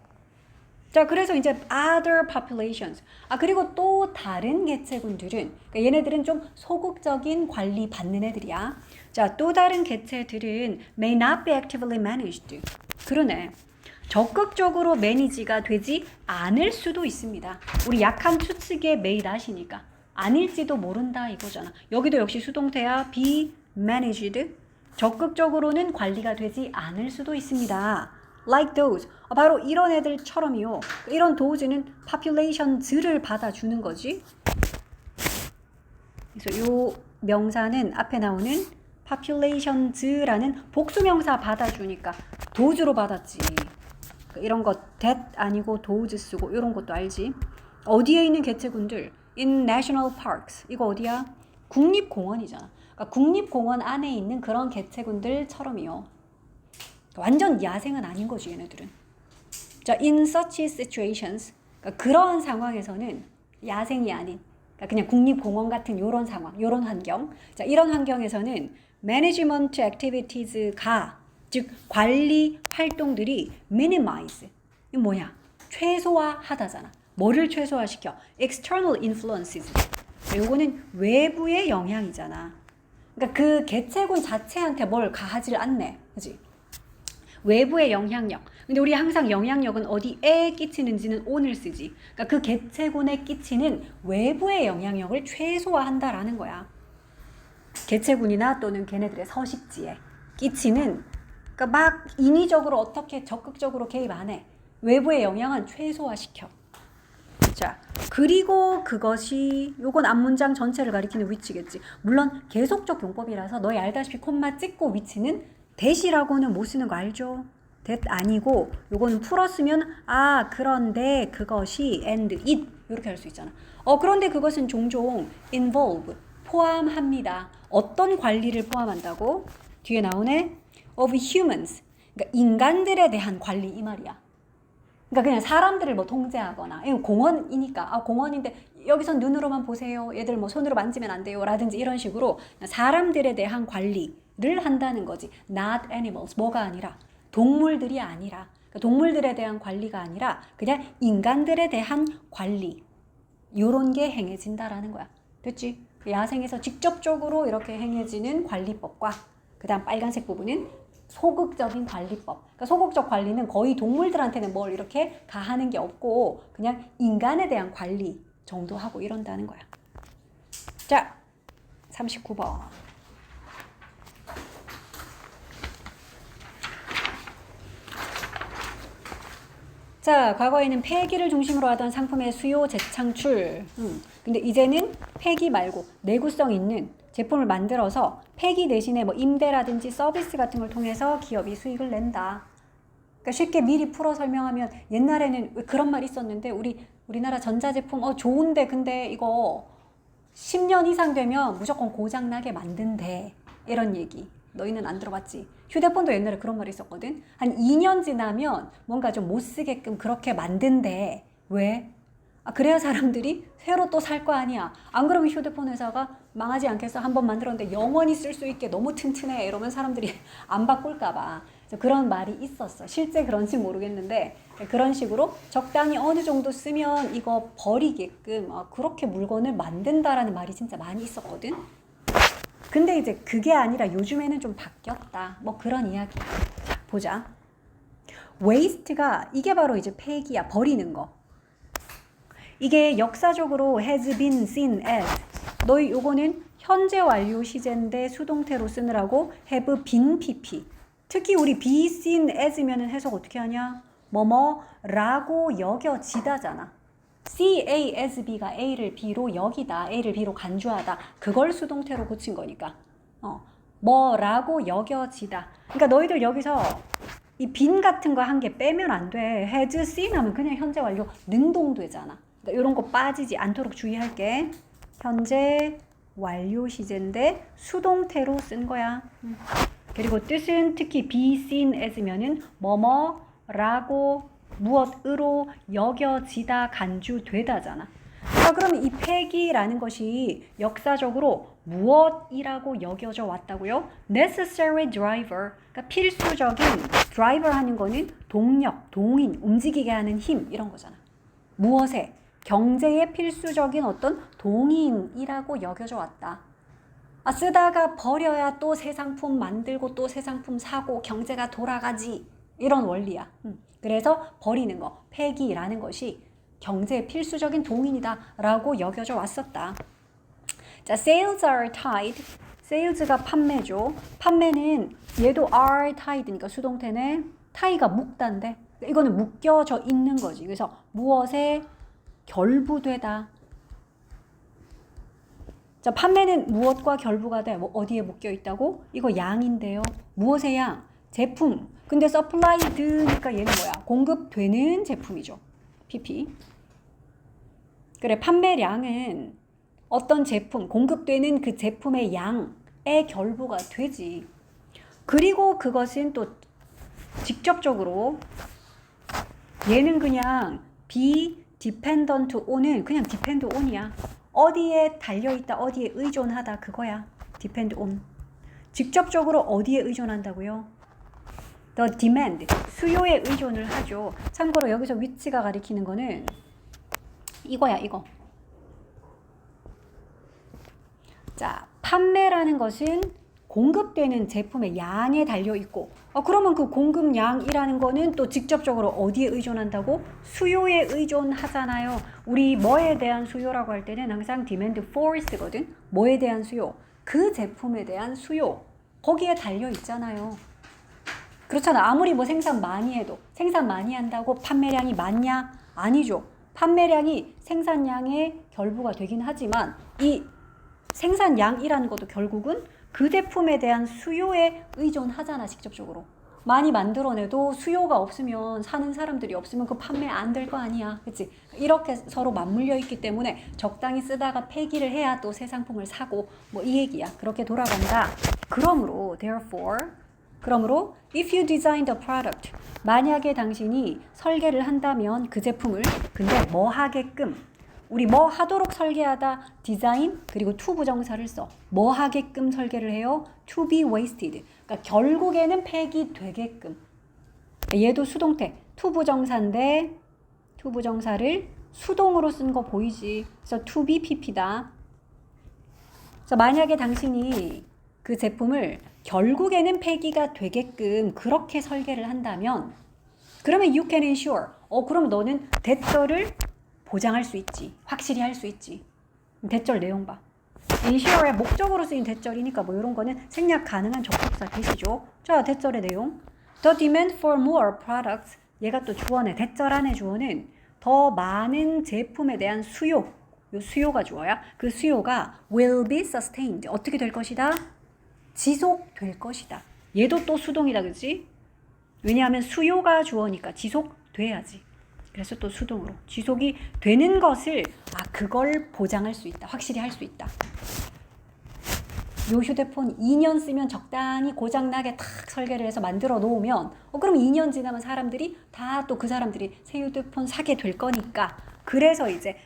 자, 그래서 이제 other populations. 그리고 또 다른 개체군들은, 그러니까 얘네들은 좀 소극적인 관리 받는 애들이야. 자, 또 다른 개체들은 may not be actively managed. 그러네. 적극적으로 매니지가 되지 않을 수도 있습니다. 우리 약한 추측의 may not이니까 아닐지도 모른다 이거잖아. 여기도 역시 수동태야. be managed. 적극적으로는 관리가 되지 않을 수도 있습니다. like those. 바로 이런 애들처럼이요. 이런 dose는 populations를 받아주는 거지. 그래서 요 명사는 앞에 나오는 populations라는 복수명사 받아주니까 dose로 받았지. 이런 거 that 아니고 dose 쓰고 이런 것도 알지. 어디에 있는 개체군들? in national parks. 이거 어디야? 국립공원이잖아. 그러니까 국립공원 안에 있는 그런 개체군들처럼이요. 완전 야생은 아닌 거지, 얘네들은. 자, in such situations. 그러니까 그러한 상황에서는 야생이 아닌, 그러니까 그냥 국립공원 같은 요런 상황, 요런 환경. 자, 이런 환경에서는 management activities가, 즉 관리 활동들이 minimize. 이거 뭐냐? 최소화하다잖아. 뭐를 최소화시켜? external influences. 요거는 외부의 영향이잖아. 그러니까 그 개체군 자체한테 뭘 가하질 않네. 그치? 외부의 영향력. 근데 우리 항상 영향력은 어디에 끼치는지는 on을 쓰지. 그러니까 그 개체군에 끼치는 외부의 영향력을 최소화한다라는 거야. 개체군이나 또는 걔네들의 서식지에 끼치는, 그러니까 막 인위적으로 어떻게 적극적으로 개입 안 해. 외부의 영향은 최소화시켜. 자, 그리고 그것이, 요건 앞문장 전체를 가리키는 위치겠지. 물론 계속적 용법이라서 너희 알다시피 콤마 찍고 위치는 that이라고는 못 쓰는 거 알죠? that 아니고 요거는 풀었으면 그런데 그것이 and it 이렇게 할 수 있잖아. 그런데 그것은 종종 involve 포함합니다. 어떤 관리를 포함한다고? 뒤에 나오네. of humans. 그러니까 인간들에 대한 관리 이 말이야. 그러니까 그냥 사람들을 뭐 통제하거나, 이거 공원이니까 공원인데 여기선 눈으로만 보세요. 얘들 뭐 손으로 만지면 안 돼요. 라든지 이런 식으로 사람들에 대한 관리를 한다는 거지. Not animals. 뭐가 아니라 동물들이 아니라, 그러니까 동물들에 대한 관리가 아니라 그냥 인간들에 대한 관리. 요런 게 행해진다라는 거야. 됐지? 야생에서 직접적으로 이렇게 행해지는 관리법과 그 다음 빨간색 부분은 소극적인 관리법. 그러니까 소극적 관리는 거의 동물들한테는 뭘 이렇게 가하는 게 없고 그냥 인간에 대한 관리 정도 하고 이런다는 거야. 자, 39번. 자, 과거에는 폐기를 중심으로 하던 상품의 수요 재창출. 근데 이제는 폐기 말고 내구성 있는 제품을 만들어서 폐기 대신에 뭐 임대라든지 서비스 같은 걸 통해서 기업이 수익을 낸다. 그러니까 쉽게 미리 풀어 설명하면, 옛날에는 그런 말 있었는데 우리나라 전자제품 좋은데 근데 이거 10년 이상 되면 무조건 고장나게 만든대. 이런 얘기. 너희는 안 들어봤지? 휴대폰도 옛날에 그런 말이 있었거든. 한 2년 지나면 뭔가 좀 못 쓰게끔 그렇게 만든대. 왜? 그래야 사람들이 새로 또 살 거 아니야. 안 그러면 휴대폰 회사가 망하지 않겠어? 한번 만들었는데 영원히 쓸 수 있게 너무 튼튼해. 이러면 사람들이 안 바꿀까 봐. 그런 말이 있었어. 실제 그런지 모르겠는데 그런 식으로 적당히 어느 정도 쓰면 이거 버리게끔 그렇게 물건을 만든다라는 말이 진짜 많이 있었거든. 근데 이제 그게 아니라 요즘에는 좀 바뀌었다. 뭐 그런 이야기야. 자, 보자. waste가 이게 바로 이제 폐기야. 버리는 거. 이게 역사적으로 has been seen as. 너희 요거는 현재 완료 시제인데 수동태로 쓰느라고 have been pp. 특히 우리 be seen as면은 해석 어떻게 하냐? 뭐뭐라고 여겨지다잖아. see A as B가 A를 B로 여기다, A를 B로 간주하다. 그걸 수동태로 고친 거니까. 뭐라고 여겨지다. 그러니까 너희들 여기서 이 빈 같은 거 한 개 빼면 안 돼. has seen 하면 그냥 현재 완료 능동되잖아. 그러니까 이런 거 빠지지 않도록 주의할게. 현재 완료 시제인데 수동태로 쓴 거야. 그리고 뜻은 특히 be seen as면은 뭐뭐라고 무엇으로 여겨지다 간주되다잖아. 그러면 이 폐기라는 것이 역사적으로 무엇이라고 여겨져 왔다고요? necessary driver. 그러니까 필수적인 driver 하는 거는 동력, 동인, 움직이게 하는 힘 이런 거잖아. 무엇에? 경제의 필수적인 어떤 동인이라고 여겨져 왔다. 쓰다가 버려야 또 새 상품 만들고 또 새 상품 사고 경제가 돌아가지. 이런 원리야. 그래서 버리는 거, 폐기라는 것이 경제의 필수적인 동인이다라고 여겨져 왔었다. 자, sales are tied. sales가 판매죠. 판매는 얘도 are tied니까 수동태네. tie가 묶다인데 이거는 묶여져 있는 거지. 그래서 무엇에 결부되다. 자, 판매는 무엇과 결부가 돼? 뭐 어디에 묶여 있다고? 이거 양인데요. 무엇의 양? 제품. 근데 supplied니까 얘는 뭐야? 공급되는 제품이죠. PP. 그래, 판매량은 어떤 제품, 공급되는 그 제품의 양의 결부가 되지. 그리고 그것은 또 직접적으로 얘는 그냥 be dependent on은 그냥 depend on이야. 어디에 달려있다, 어디에 의존하다 그거야. depend on. 직접적으로 어디에 의존한다고요? the demand, 수요에 의존을 하죠. 참고로 여기서 위치가 가리키는 거는 이거야, 이거. 자, 판매라는 것은 공급되는 제품의 양에 달려있고 그러면 그 공급량이라는 거는 또 직접적으로 어디에 의존한다고? 수요에 의존하잖아요. 우리 뭐에 대한 수요라고 할 때는 항상 demand for 쓰거든. 뭐에 대한 수요? 그 제품에 대한 수요. 거기에 달려있잖아요. 그렇잖아. 아무리 뭐 생산 많이 해도 생산 많이 한다고 판매량이 많냐? 아니죠. 판매량이 생산량의 결부가 되긴 하지만 이 생산량이라는 것도 결국은 그 제품에 대한 수요에 의존하잖아. 직접적으로. 많이 만들어내도 수요가 없으면 사는 사람들이 없으면 그 판매 안 될 거 아니야. 그치? 이렇게 서로 맞물려 있기 때문에 적당히 쓰다가 폐기를 해야 또 새 상품을 사고 뭐 이 얘기야. 그렇게 돌아간다. 그러므로 if you designed a product, 만약에 당신이 설계를 한다면 그 제품을 근데 뭐 하게끔 우리 뭐 하도록 설계하다 디자인 그리고 to 부정사를 써. 뭐 하게끔 설계를 해요? to be wasted. 그러니까 결국에는 폐기되게끔. 얘도 수동태 to 부정사인데 to 부정사를 수동으로 쓴 거 보이지? 그래서 to be pp다. 그래서 만약에 당신이 그 제품을 결국에는 폐기가 되게끔 그렇게 설계를 한다면 그러면 you can ensure. 그럼 너는 대절을 보장할 수 있지. 확실히 할 수 있지. 대절 내용 봐. ensure의 목적으로 쓰인 대절이니까 뭐 이런 거는 생략 가능한 접속사 대시죠. 자, 대절의 내용. The demand for more products. 얘가 또 주어네. 대절 안에 주어는 더 많은 제품에 대한 수요. 요 수요가 주어야. 그 수요가 will be sustained. 어떻게 될 것이다? 지속될 것이다. 얘도 또 수동이다. 그치? 왜냐하면 수요가 주어니까 지속돼야지. 그래서 또 수동으로 지속이 되는 것을 그걸 보장할 수 있다. 확실히 할 수 있다. 요 휴대폰 2년 쓰면 적당히 고장나게 탁 설계를 해서 만들어 놓으면 그럼 2년 지나면 사람들이 다 또 그 사람들이 새 휴대폰 사게 될 거니까 그래서 이제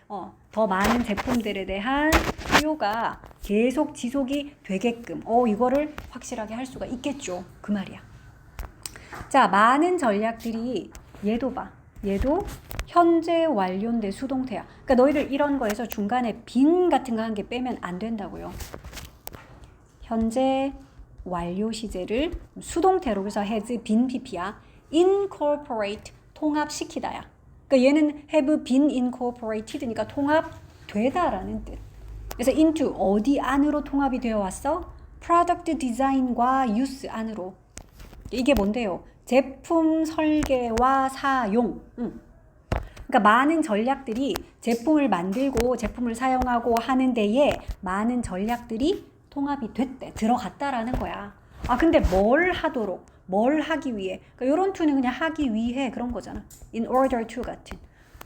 더 많은 제품들에 대한 수요가 계속 지속이 되게끔 이거를 확실하게 할 수가 있겠죠. 그 말이야. 자, 많은 전략들이 얘도 봐. 얘도 현재 완료인데 수동태야. 그러니까 너희들 이런 거에서 중간에 빈 같은 거 한 개 빼면 안 된다고요. 현재 완료 시제를 수동태로 그래서 has been pp야. incorporate 통합시키다야. 그러니까 얘는 have been incorporated니까 통합되다라는 뜻. 그래서 into 어디 안으로 통합이 되어 왔어? product design과 use 안으로. 이게 뭔데요? 제품 설계와 사용. 그러니까 많은 전략들이 제품을 만들고 제품을 사용하고 하는 데에 많은 전략들이 통합이 됐대. 들어갔다라는 거야. 아, 근데 뭘 하도록, 뭘 하기 위해. 그러니까 이런 to는 그냥 하기 위해 그런 거잖아. in order to 같은.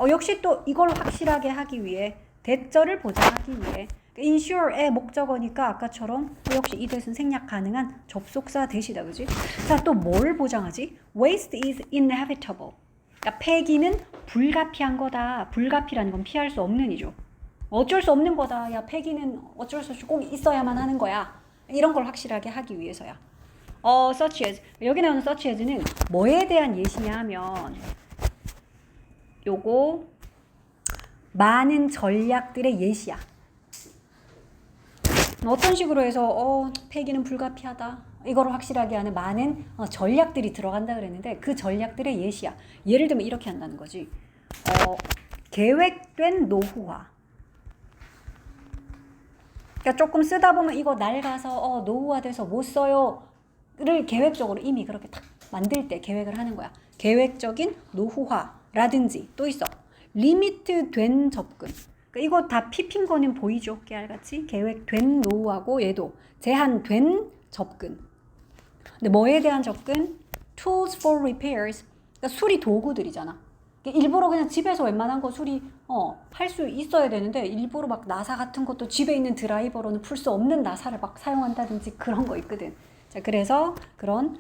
역시 또 이걸 확실하게 하기 위해, 대절을 보장하기 위해. insure의 목적어니까 아까처럼 역시 이 대신 생략 가능한 접속사 대시다, 그지? 자, 또 뭘 보장하지? Waste is inevitable. 그러니까 폐기는 불가피한 거다. 불가피라는 건 피할 수 없는 이죠. 어쩔 수 없는 거다. 야, 폐기는 어쩔 수 없이 꼭 있어야만 하는 거야. 이런 걸 확실하게 하기 위해서야. such as. 여기 나오는 such as는 뭐에 대한 예시냐 하면 요거 많은 전략들의 예시야. 어떤 식으로 해서 폐기는 불가피하다. 이거를 확실하게 하는 많은 전략들이 들어간다 그랬는데 그 전략들의 예시야. 예를 들면 이렇게 한다는 거지. 계획된 노후화. 그러니까 조금 쓰다 보면 이거 낡아서 노후화돼서 못 써요를 계획적으로 이미 그렇게 딱 만들 때 계획을 하는 거야. 계획적인 노후화라든지 또 있어. 리미트된 접근. 그러니까 이거 다 핍인 거는 보이죠? 깨알같이. 계획된 노후하고 얘도 제한된 접근. 근데 뭐에 대한 접근? Tools for repairs. 그러니까 수리 도구들이잖아. 그러니까 일부러 그냥 집에서 웬만한 거 수리 할 수 있어야 되는데 일부러 막 나사 같은 것도 집에 있는 드라이버로는 풀 수 없는 나사를 막 사용한다든지 그런 거 있거든. 자, 그래서 그런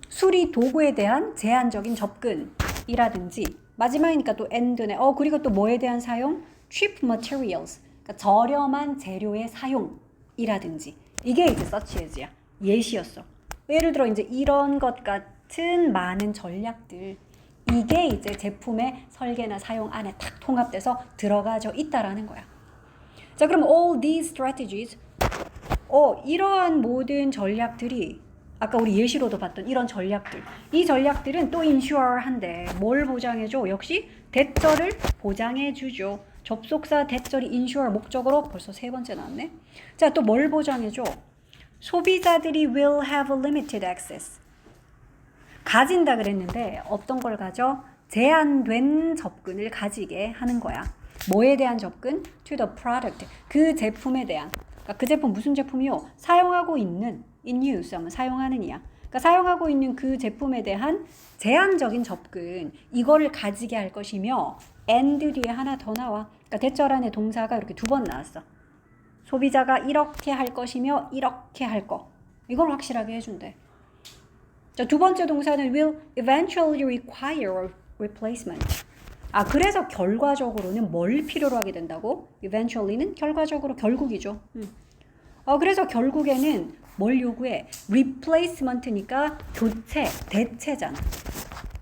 수리 도구에 대한 제한적인 접근이라든지 마지막이니까 또 end네. 그리고 또 뭐에 대한 사용? cheap materials. 그러니까 저렴한 재료의 사용이라든지. 이게 이제 such as야. 예시였어. 예를 들어 이제 이런 것 같은 많은 전략들. 이게 이제 제품의 설계나 사용 안에 탁 통합돼서 들어가져 있다라는 거야. 자, 그럼 all these strategies. 이러한 모든 전략들이 아까 우리 예시로도 봤던 이런 전략들. 이 전략들은 또 insure한데 뭘 보장해줘? 역시 대절을 보장해주죠. 접속사 대절이 insure 목적으로 벌써 세 번째 나왔네. 자, 또 뭘 보장해줘? 소비자들이 will have limited access. 가진다 그랬는데 어떤 걸 가져? 제한된 접근을 가지게 하는 거야. 뭐에 대한 접근? To the product. 그 제품에 대한. 그러니까 그 제품 무슨 제품이요? 사용하고 있는 in use 하면 사용하는 이야. 그러니까 사용하고 있는 그 제품에 대한 제한적인 접근. 이거를 가지게 할 것이며 and 뒤에 하나 더 나와. 그러니까 대절 안에 동사가 이렇게 두 번 나왔어. 소비자가 이렇게 할 것이며 이렇게 할 거. 이걸 확실하게 해준대. 자, 두 번째 동사는 will eventually require replacement. 그래서 결과적으로는 뭘 필요로 하게 된다고? eventually는 결과적으로 결국이죠. 그래서 결국에는 뭘 요구해? replacement니까 교체, 대체잖아.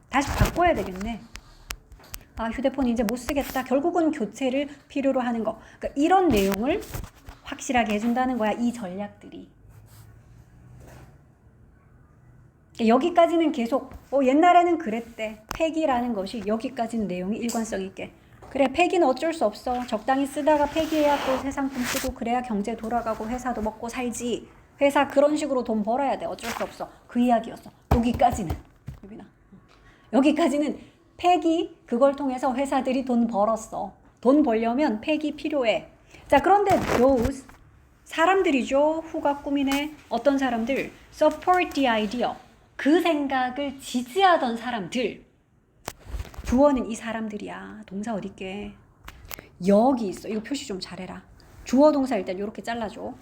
다시 바꿔야 되겠네. 휴대폰 이제 못 쓰겠다. 결국은 교체를 필요로 하는 거. 그러니까 이런 내용을 확실하게 해준다는 거야. 이 전략들이. 여기까지는 계속 옛날에는 그랬대. 폐기라는 것이 여기까지는 내용이 일관성 있게. 그래, 폐기는 어쩔 수 없어. 적당히 쓰다가 폐기해야 또 새 상품 쓰고 그래야 경제 돌아가고 회사도 먹고 살지. 회사 그런 식으로 돈 벌어야 돼. 어쩔 수 없어. 그 이야기였어. 여기까지는. 유빈아. 여기까지는 폐기 그걸 통해서 회사들이 돈 벌었어. 돈 벌려면 폐기 필요해. 자, 그런데 those 사람들이죠. 후가 꾸미네. 어떤 사람들? support the idea. 그 생각을 지지하던 사람들. 주어는 이 사람들이야. 동사 어딨게? 여기 있어. 이거 표시 좀 잘해라. 주어 동사 일단 이렇게 잘라줘.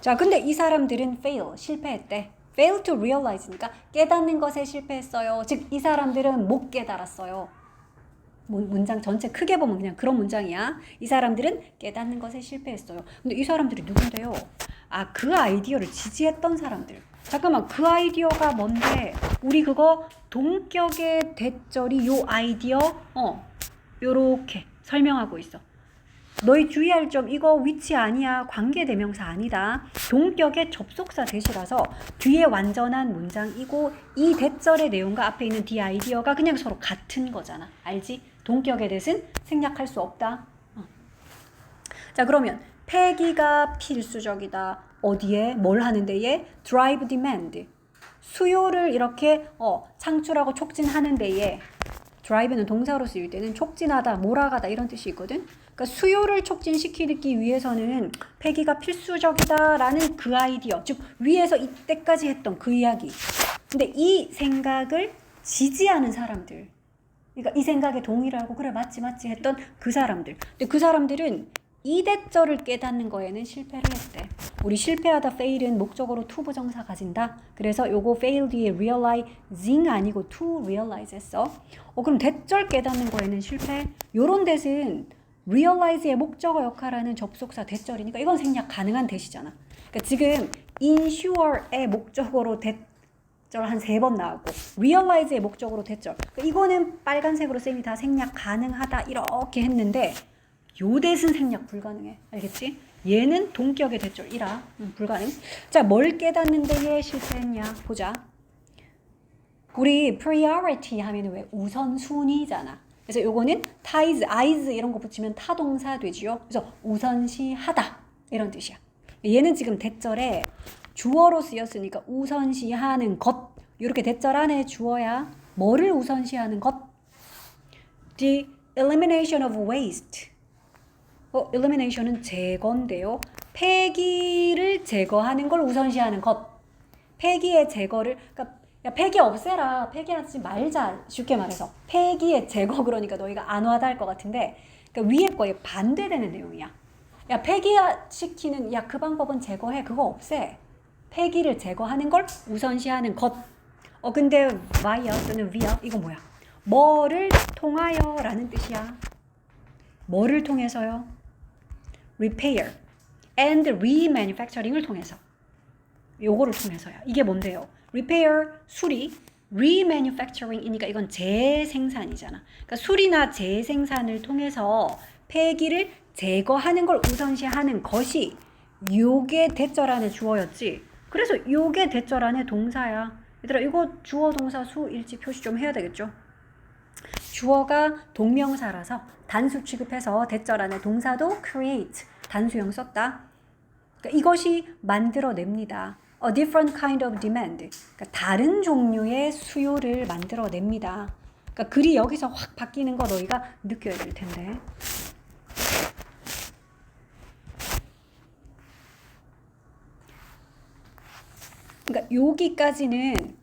자, 근데 이 사람들은 fail, 실패했대. fail to realize니까 깨닫는 것에 실패했어요. 즉, 이 사람들은 못 깨달았어요. 문장 전체 크게 보면 그냥 그런 문장이야. 이 사람들은 깨닫는 것에 실패했어요. 근데 이 사람들이 누군데요? 아, 그 아이디어를 지지했던 사람들. 잠깐만, 그 아이디어가 뭔데? 우리 그거 동격의 대절이 요 아이디어 요렇게 설명하고 있어. 너희 주의할 점, 이거 위치 아니야. 관계대명사 아니다. 동격의 접속사 대시라서 뒤에 완전한 문장이고 이 대절의 내용과 앞에 있는 뒤 아이디어가 그냥 서로 같은 거잖아. 알지? 동격의 대신 생략할 수 없다. 자, 그러면 폐기가 필수적이다. 어디에? 뭘 하는데? 얘? drive demand. 수요를 이렇게 창출하고 촉진하는 데에 drive는 동사로 쓰일 때는 촉진하다, 몰아가다 이런 뜻이 있거든. 그러니까 수요를 촉진시키기 위해서는 폐기가 필수적이다라는 그 아이디어, 즉 위에서 이때까지 했던 그 이야기. 근데 이 생각을 지지하는 사람들, 그러니까 이 생각에 동의를 하고 그래 맞지 했던 그 사람들. 근데 그 사람들은 이 대절을 깨닫는 거에는 실패를 했대. 우리 실패하다 fail은 목적어로 to 부정사 가진다. 그래서 요거 fail 뒤에 realizing 아니고 to realize 했어. 그럼 대절 깨닫는 거에는 실패. 요런 대신 realize의 목적어 역할하는 접속사 대절이니까 이건 생략 가능한 대시잖아. 그러니까 지금 ensure의 목적어로 대절 한 3번 나왔고 realize의 목적어로 대절. 그러니까 이거는 빨간색으로 쌤이 다 생략 가능하다 이렇게 했는데 요 대신 생략 불가능해. 알겠지? 얘는 동격의 대절 1화 불가능. 자, 뭘 깨닫는데 얘 실패했냐 보자. 우리 priority 하면 왜 우선순위잖아. 그래서 요거는 ties, eyes 이런 거 붙이면 타동사 되지요. 그래서 우선시하다 이런 뜻이야. 얘는 지금 대절에 주어로 쓰였으니까 우선시하는 것. 이렇게 대절 안에 주어야 뭐를 우선시하는 것? The elimination of waste. elimination은 제거인데요. 폐기를 제거하는 걸 우선시하는 것. 폐기의 제거를, 그러니까 야, 폐기 없애라. 폐기하지 말자. 쉽게 말해서. 폐기의 제거 그러니까 너희가 안 와닿을 것 같은데 그러니까 위에 거에 반대되는 내용이야. 야, 폐기시키는 야, 그 방법은 제거해. 그거 없애. 폐기를 제거하는 걸 우선시하는 것. 근데 via 또는 via 이거 뭐야? 뭐를 통하여 라는 뜻이야. 뭐를 통해서요? repair and remanufacturing을 통해서. 요거를 통해서야. 이게 뭔데요? repair, 수리, remanufacturing이니까 이건 재생산이잖아. 그러니까 수리나 재생산을 통해서 폐기를 제거하는 걸 우선시하는 것이 요게 대절 안에 주어였지. 그래서 요게 대절 안에 동사야. 얘들아 이거 주어 동사 수 일치 표시 좀 해야 되겠죠? 주어가 동명사라서 단수 취급해서 대절 안에 동사도 create 단수형 썼다. 그러니까 이것이 만들어냅니다. A different kind of demand. 그러니까 다른 종류의 수요를 만들어냅니다. 그러니까 글이 여기서 확 바뀌는 거 너희가 느껴야 될 텐데. 그러니까 여기까지는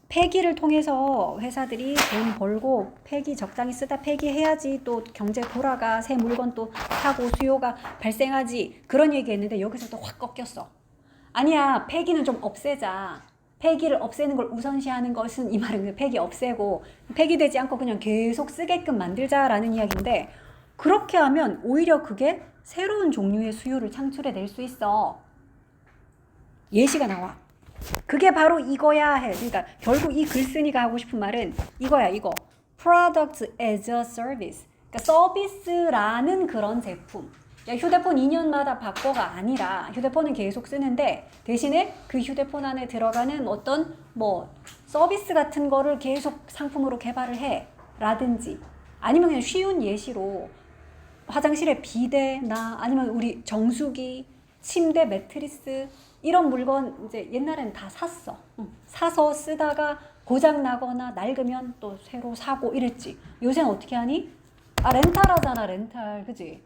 폐기를 통해서 회사들이 돈 벌고 폐기 적당히 쓰다 폐기해야지 또 경제 돌아가 새 물건 또 사고 수요가 발생하지 그런 얘기했는데 여기서 또 확 꺾였어. 아니야 폐기는 좀 없애자. 폐기를 없애는 걸 우선시하는 것은 이 말은 폐기 없애고 폐기되지 않고 그냥 계속 쓰게끔 만들자라는 이야기인데 그렇게 하면 오히려 그게 새로운 종류의 수요를 창출해낼 수 있어. 예시가 나와. 그게 바로 이거야 해. 그러니까 결국 이 글쓴이가 하고 싶은 말은 이거야 이거. Product as a service. 그러니까 서비스라는 그런 제품. 야, 휴대폰 2년마다 바꿔가 아니라 휴대폰은 계속 쓰는데 대신에 그 휴대폰 안에 들어가는 어떤 서비스 같은 거를 계속 상품으로 개발을 해. 라든지 아니면 그냥 쉬운 예시로 화장실에 비데나 아니면 우리 정수기, 침대 매트리스 이런 물건 이제 옛날에는 다 샀어. 사서 쓰다가 고장 나거나 낡으면 또 새로 사고 이랬지. 요새는 어떻게 하니? 렌탈하잖아, 렌탈. 그지?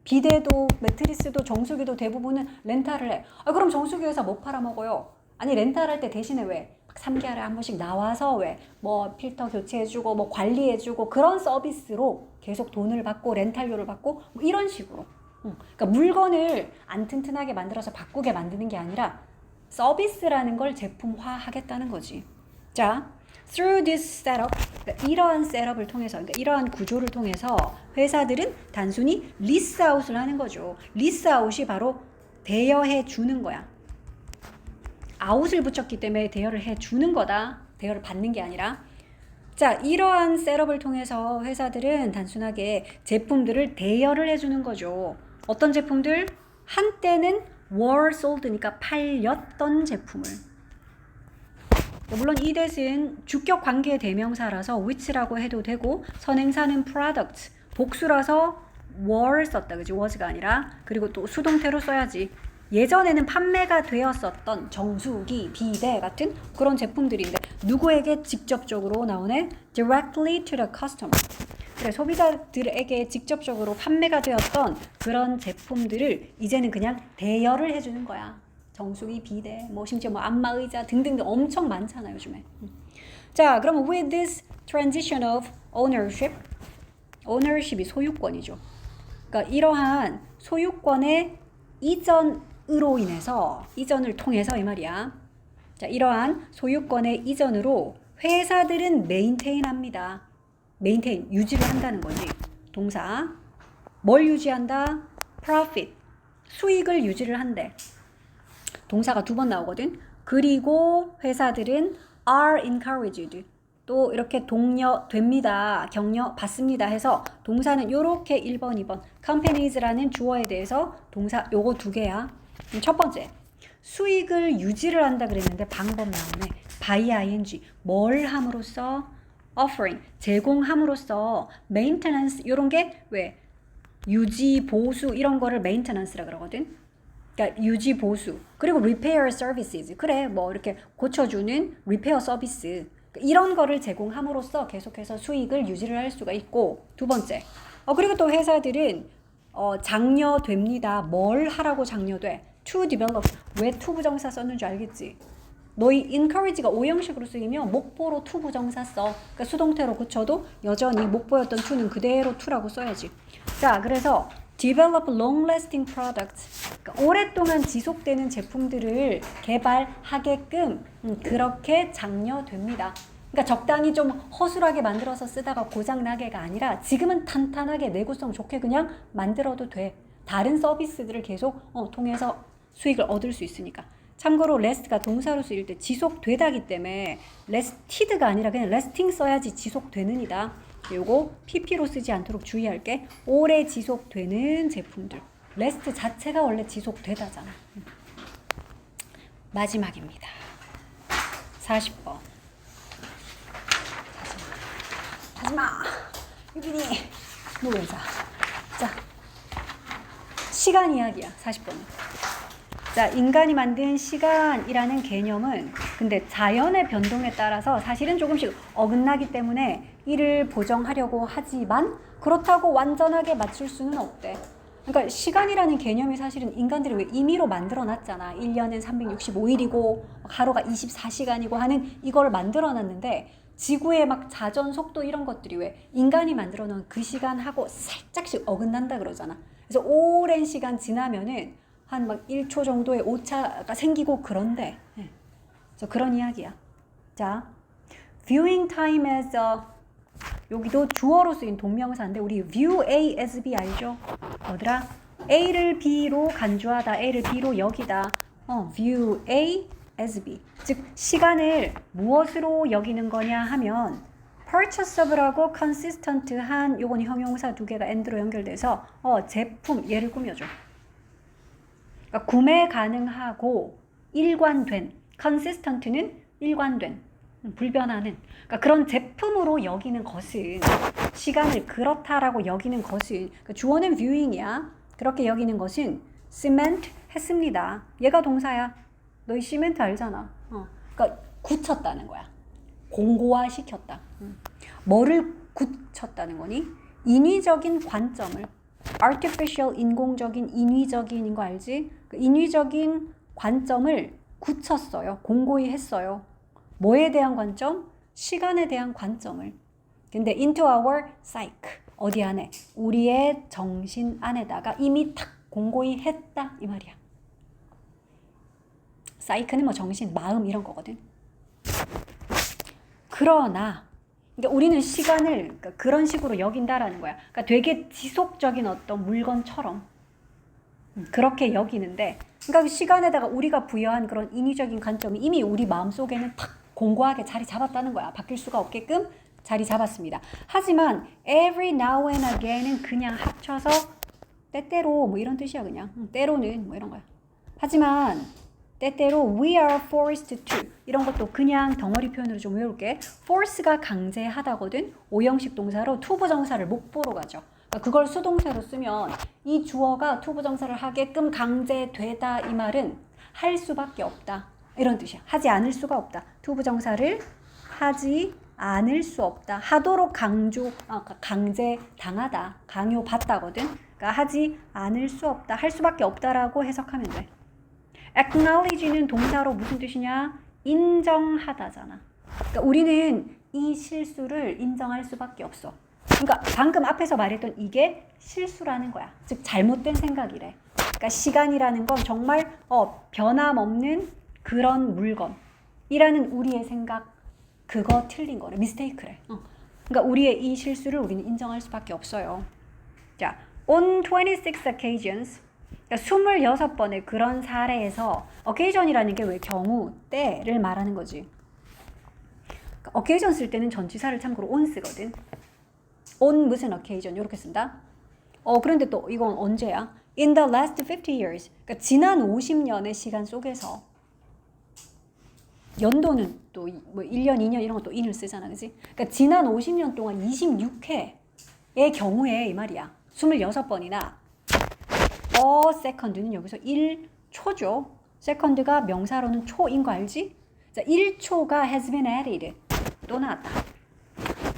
비데도 매트리스도 정수기도 대부분은 렌탈을 해. 그럼 정수기 회사 뭐 팔아먹어요? 아니 렌탈할 때 대신에 왜 3개월에 한 번씩 나와서 왜 필터 교체해주고 관리해주고 그런 서비스로 계속 돈을 받고 렌탈료를 받고 이런 식으로. 그러니까 물건을 안 튼튼하게 만들어서 바꾸게 만드는 게 아니라 서비스라는 걸 제품화하겠다는 거지. 자, Through this setup, 그러니까 이러한 셋업을 통해서, 그러니까 이러한 구조를 통해서 회사들은 단순히 리스아웃을 하는 거죠. 리스아웃이 바로 대여해 주는 거야. 아웃을 붙였기 때문에 대여를 해 주는 거다. 대여를 받는 게 아니라. 자, 이러한 셋업을 통해서 회사들은 단순하게 제품들을 대여를 해주는 거죠. 어떤 제품들? 한때는 were sold니까 팔렸던 제품을. 물론 이 that은 주격 관계 대명사라서 which라고 해도 되고 선행사는 product, 복수라서 were 썼다. 그지? was가 아니라. 그리고 또 수동태로 써야지. 예전에는 판매가 되었었던 정수기, 비데 같은 그런 제품들인데 누구에게 직접적으로 나오네? Directly to the customer. 그래, 소비자들에게 직접적으로 판매가 되었던 그런 제품들을 이제는 그냥 대여를 해주는 거야. 정수기, 비데, 뭐 심지어 뭐 안마의자 등등등 엄청 많잖아 요즘에. 자, 그럼 with this transition of ownership, ownership이 소유권이죠. 그러니까 이러한 소유권의 이전으로 인해서, 이전을 통해서 이 말이야. 자, 이러한 소유권의 이전으로 회사들은 메인테인합니다. 메인테인, 유지를 한다는 거지. 동사. 뭘 유지한다? profit, 수익을 유지를 한대. 동사가 두 번 나오거든. 그리고 회사들은 are encouraged, 또 이렇게 독려됩니다. 격려 받습니다 해서 동사는 요렇게 1번, 2번 companies라는 주어에 대해서 동사 요거 두 개야. 첫 번째, 수익을 유지를 한다 그랬는데 방법 나오네. by ing, 뭘 함으로써? offering, 제공함으로써. maintenance, 요런 게 왜? 유지, 보수 이런 거를 maintenance라 그러거든. 그러니까 유지, 보수. 그리고 repair services, 그래 뭐 이렇게 고쳐주는 repair 서비스, 이런 거를 제공함으로써 계속해서 수익을 유지를 할 수가 있고. 두 번째, 그리고 또 회사들은 장려됩니다. 뭘 하라고 장려돼? to develop. 왜 to 부정사 썼는 줄 알겠지? 너희 encourage가 오형식으로 쓰이면 목보로 to 부정사 써. 그러니까 수동태로 고쳐도 여전히 목보였던 to는 그대로 to라고 써야지. 자, 그래서 develop long-lasting products, 그러니까 오랫동안 지속되는 제품들을 개발하게끔 그렇게 장려됩니다. 그러니까 적당히 좀 허술하게 만들어서 쓰다가 고장나게가 아니라 지금은 탄탄하게 내구성 좋게 그냥 만들어도 돼. 다른 서비스들을 계속 통해서 수익을 얻을 수 있으니까. 참고로 last가 동사로 쓰일 때 지속되다기 때문에 lasted가 아니라 그냥 lasting 써야지 지속되는이다. 요거 PP로 쓰지 않도록 주의할게. 오래 지속되는 제품들. last 자체가 원래 지속되다잖아. 마지막입니다. 40번. 하지마. 유빈이. 노동사. 자, 시간 이야기야. 40번은. 자, 인간이 만든 시간이라는 개념은 근데 자연의 변동에 따라서 사실은 조금씩 어긋나기 때문에 이를 보정하려고 하지만 그렇다고 완전하게 맞출 수는 없대. 그러니까 시간이라는 개념이 사실은 인간들이 왜 임의로 만들어 놨잖아. 1년은 365일이고 하루가 24시간이고 하는 이걸 만들어 놨는데 지구의 막 자전 속도 이런 것들이 왜 인간이 만들어 놓은 그 시간하고 살짝씩 어긋난다 그러잖아. 그래서 오랜 시간 지나면은 한 막 1초 정도의 오차가 생기고 그런데. 그래서 그런 이야기야. 자, viewing time as a, 여기도 주어로 쓰인 동명사인데 우리 view A as B 알죠? 뭐더라? A를 B로 간주하다, A를 B로 여기다. view A as B. 즉 시간을 무엇으로 여기는 거냐 하면 purchase of라고 consistent한 요건 형용사 두 개가 and로 연결돼서 제품 얘를 꾸며줘. 그러니까 구매 가능하고 일관된, consistent는 일관된, 불변하는, 그러니까 그런 제품으로 여기는 것은, 시간을 그렇다라고 여기는 것은, 그러니까 주어는 viewing이야. 그렇게 여기는 것은 cement 했습니다. 얘가 동사야. 너희 시멘트 알잖아. 그러니까 굳혔다는 거야. 공고화 시켰다. 뭐를 굳혔다는 거니? 인위적인 관점을, artificial, 인공적인, 인위적인 거 알지? 그 인위적인 관점을 굳혔어요. 공고히 했어요. 뭐에 대한 관점? 시간에 대한 관점을. 근데 into our psyche, 어디 안에? 우리의 정신 안에다가 이미 탁 공고히 했다 이 말이야. psyche는 뭐 정신, 마음 이런 거거든. 그러나 그러니까 우리는 시간을 그러니까 그런 식으로 여긴다라는 거야. 그러니까 되게 지속적인 어떤 물건처럼 그렇게 여기는데 그러니까 시간에다가 우리가 부여한 그런 인위적인 관점이 이미 우리 마음속에는 탁 공고하게 자리 잡았다는 거야. 바뀔 수가 없게끔 자리 잡았습니다. 하지만 every now and again은 그냥 합쳐서 때때로 뭐 이런 뜻이야 그냥. 때로는 뭐 이런 거야. 하지만 때때로 we are forced to 이런 것도 그냥 덩어리 표현으로 좀 외울게. force가 강제하다거든. 오형식 동사로 to 부정사를 목보로 가죠. 그러니까 그걸 수동태로 쓰면 이 주어가 to 부정사를 하게끔 강제되다 이 말은 할 수밖에 없다. 이런 뜻이야. 하지 않을 수가 없다. to 부정사를 하지 않을 수 없다. 하도록 강제 당하다. 강요받다거든. 그러니까 하지 않을 수 없다. 할 수밖에 없다라고 해석하면 돼. acknowledge는 동사로 무슨 뜻이냐? 인정하다잖아. 그러니까 우리는 이 실수를 인정할 수밖에 없어. 그러니까 방금 앞에서 말했던 이게 실수라는 거야. 즉 잘못된 생각이래. 그러니까 시간이라는 건 정말 변함없는 그런 물건이라는 우리의 생각 그거 틀린 거래. 미스테이크래. 그러니까 우리의 이 실수를 우리는 인정할 수밖에 없어요. 자, on 26 occasions 그러니까 26번의 그런 사례에서 occasion이라는 게 왜 경우, 때를 말하는 거지. 그러니까 occasion 쓸 때는 전치사를 참고로 on 쓰거든. on 무슨 occasion 이렇게 쓴다. 그런데 또 이건 언제야? In the last 50 years. 그러니까 지난 50년의 시간 속에서 연도는 또 뭐 1년, 2년 이런 것도 in을 쓰잖아. 그지? 그러니까 지난 50년 동안 26회의 경우에 이 말이야. 26번이나 second는 여기서 1초죠. second가 명사로는 초인 거 알지? 자, 1초가 has been added. 또 나왔다.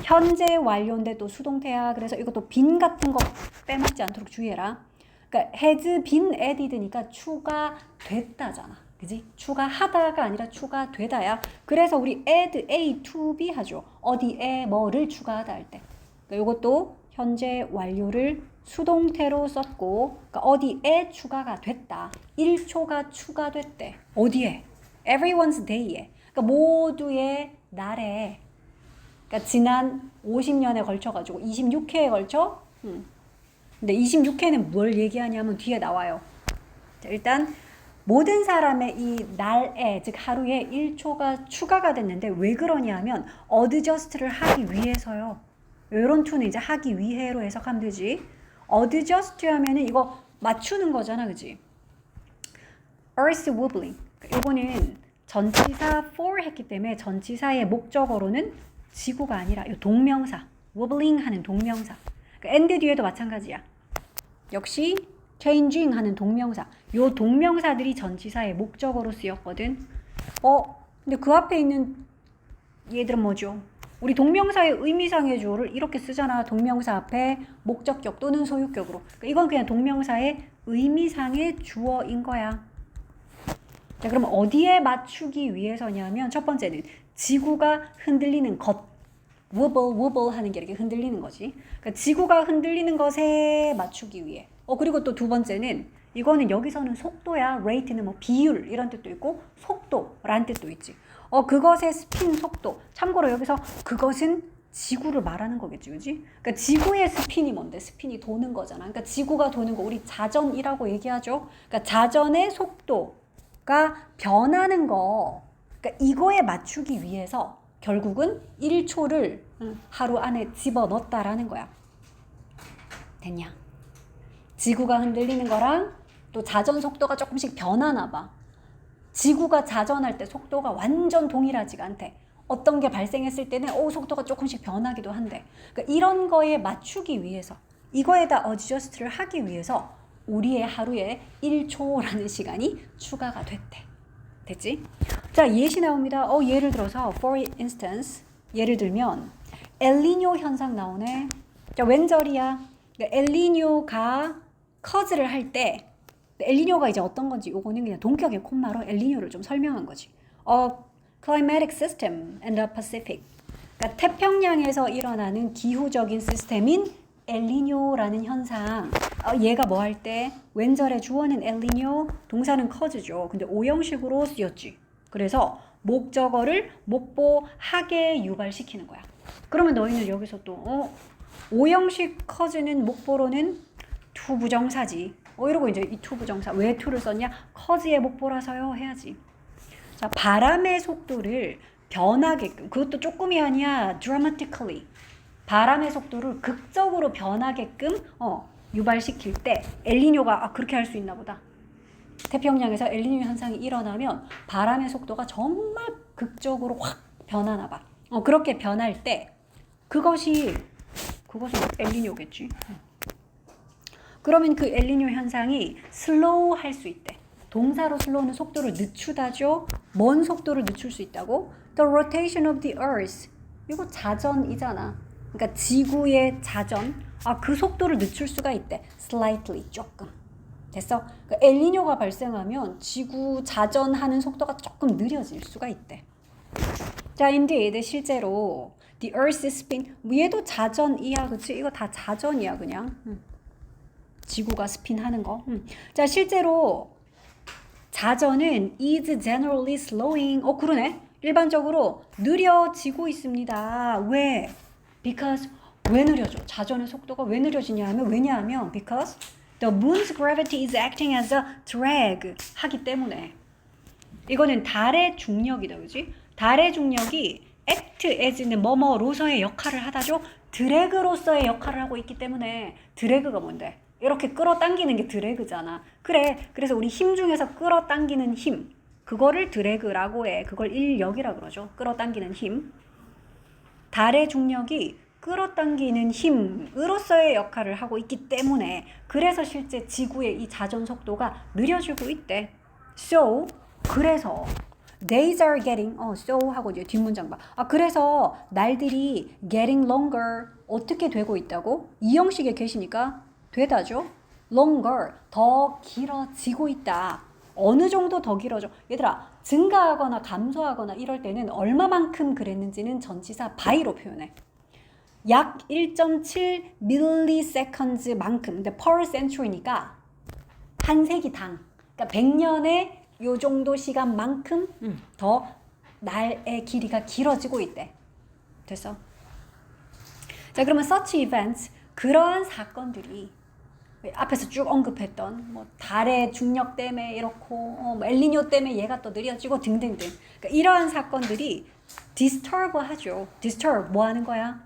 현재 완료인데 또 수동태야. 그래서 이것도 been 같은 거 빼먹지 않도록 주의해라. 그러니까 has been added니까 추가됐다잖아. 그지? 추가하다가 아니라 추가되다야. 그래서 우리 add A to B 하죠. 어디에 뭐를 추가하다 할 때. 그러니까 이것도 현재 완료를 수동태로 썼고 그러니까 어디에 추가가 됐다. 1초가 추가됐대. 어디에? Everyone's day에. 그러니까 모두의 날에. 그러니까 지난 50년에 걸쳐가지고 26회에 걸쳐. 근데 26회는 뭘 얘기하냐면 뒤에 나와요. 자, 일단 모든 사람의 이 날에 즉 하루에 1초가 추가가 됐는데 왜 그러냐면 adjust를 하기 위해서요. 이런 to는 이제 하기 위해로 해석하면 되지. adjust 하면은 이거 맞추는 거잖아, 그지? Earth wobbling. 이거는 전치사 for 했기 때문에 전치사의 목적어로는 지구가 아니라 이 동명사, wobbling 하는 동명사. and 뒤에도 마찬가지야. 역시 changing 하는 동명사. 요 동명사들이 전치사의 목적어로 쓰였거든. 근데 그 앞에 있는 얘들은 뭐죠? 우리 동명사의 의미상의 주어를 이렇게 쓰잖아. 동명사 앞에 목적격 또는 소유격으로. 그러니까 이건 그냥 동명사의 의미상의 주어인 거야. 자, 그럼 어디에 맞추기 위해서냐면 첫 번째는 지구가 흔들리는 것. wobble 하는 게 이렇게 흔들리는 거지. 그러니까 지구가 흔들리는 것에 맞추기 위해. 그리고 또 두 번째는 이거는 여기서는 속도야. rate는 뭐 비율 이런 뜻도 있고 속도라는 뜻도 있지. 그것의 스핀 속도. 참고로 여기서 그것은 지구를 말하는 거겠지, 그지? 그러니까 지구의 스핀이 뭔데? 스핀이 도는 거잖아. 그러니까 지구가 도는 거 우리 자전이라고 얘기하죠. 그러니까 자전의 속도가 변하는 거. 그러니까 이거에 맞추기 위해서 결국은 1초를 하루 안에 집어넣었다라는 거야. 됐냐? 지구가 흔들리는 거랑 또 자전 속도가 조금씩 변하나 봐. 지구가 자전할 때 속도가 완전 동일하지가 않대. 어떤 게 발생했을 때는 속도가 조금씩 변하기도 한데. 그러니까 이런 거에 맞추기 위해서 이거에다 adjust를 하기 위해서 우리의 하루에 1초라는 시간이 추가가 됐대. 됐지? 자, 예시 나옵니다. 예를 들어서 for instance 예를 들면 엘니뇨 현상 나오네. 자, 웬절이야? 그러니까 엘니뇨가 커즈를 할 때 엘니뇨가 이제 어떤 건지 요거는 그냥 동격의 콤마로 엘니뇨를 좀 설명한 거지. climatic system in the Pacific. 그러니까 태평양에서 일어나는 기후적인 시스템인 엘니뇨라는 현상. 얘가 뭐 할 때 왼절의 주어는 엘니뇨, 동사는 커즈죠. 근데 오형식으로 쓰였지. 그래서 목적어를 목보하게 유발시키는 거야. 그러면 너희는 여기서 또 오형식 커즈는 목보로는 to 부정사지. 이러고 이제 이 to 부정사 왜 to를 썼냐? 커즈의 목보라서요 해야지. 자, 바람의 속도를 변하게끔, 그것도 조금이 아니야, dramatically. 바람의 속도를 극적으로 변하게끔 유발시킬 때 엘니뇨가 그렇게 할 수 있나 보다. 태평양에서 엘니뇨 현상이 일어나면 바람의 속도가 정말 극적으로 확 변하나 봐. 그렇게 변할 때 그것이 엘니뇨겠지. 그러면 그 엘니뇨 현상이 슬로우 할 수 있대. 동사로 슬로우는 속도를 늦추다죠. 뭔 속도를 늦출 수 있다고? The rotation of the earth. 이거 자전이잖아. 그러니까 지구의 자전. 그 속도를 늦출 수가 있대. Slightly, 조금. 됐어? 그러니까 엘니뇨가 발생하면 지구 자전하는 속도가 조금 느려질 수가 있대. 자, indeed, 실제로 the earth spin, 위에도 자전이야, 그치? 이거 다 자전이야, 그냥. 지구가 스핀하는 거. 자, 실제로 자전은 is generally slowing. 그러네. 일반적으로 느려지고 있습니다. 왜? Because 왜 느려져? 자전의 속도가 왜 느려지냐 하면 왜냐하면 because the moon's gravity is acting as a drag 하기 때문에. 이거는 달의 중력이다, 그지? 달의 중력이 act as는 뭐뭐로서의 역할을 하다죠. 드래그로서의 역할을 하고 있기 때문에. 드래그가 뭔데? 이렇게 끌어당기는 게 드래그잖아. 그래, 그래서 우리 힘 중에서 끌어당기는 힘, 그거를 드래그라고 해. 그걸 인력이라 그러죠. 끌어당기는 힘. 달의 중력이 끌어당기는 힘으로서의 역할을 하고 있기 때문에 그래서 실제 지구의 이 자전 속도가 느려지고 있대. So, 그래서 days are getting, so 하고 이제 뒷문장 봐. 그래서 날들이 getting longer 어떻게 되고 있다고? 이 형식의 계시니까 되다죠. longer, 더 길어지고 있다. 어느 정도 더 길어져? 얘들아, 증가하거나 감소하거나 이럴 때는 얼마만큼 그랬는지는 전치사 by로 표현해. 약 1.7 milliseconds만큼. 근데 per century니까 한 세기당. 그러니까 100년에 요 정도 시간만큼 더 날의 길이가 길어지고 있대. 됐어? 자, 그러면 such events, 그러한 사건들이 앞에서 쭉 언급했던 뭐 달의 중력 때문에 이렇고 엘니뇨 때문에 얘가 또 느려지고 등등등. 그러니까 이러한 사건들이 disturb 하죠. disturb 뭐 하는 거야?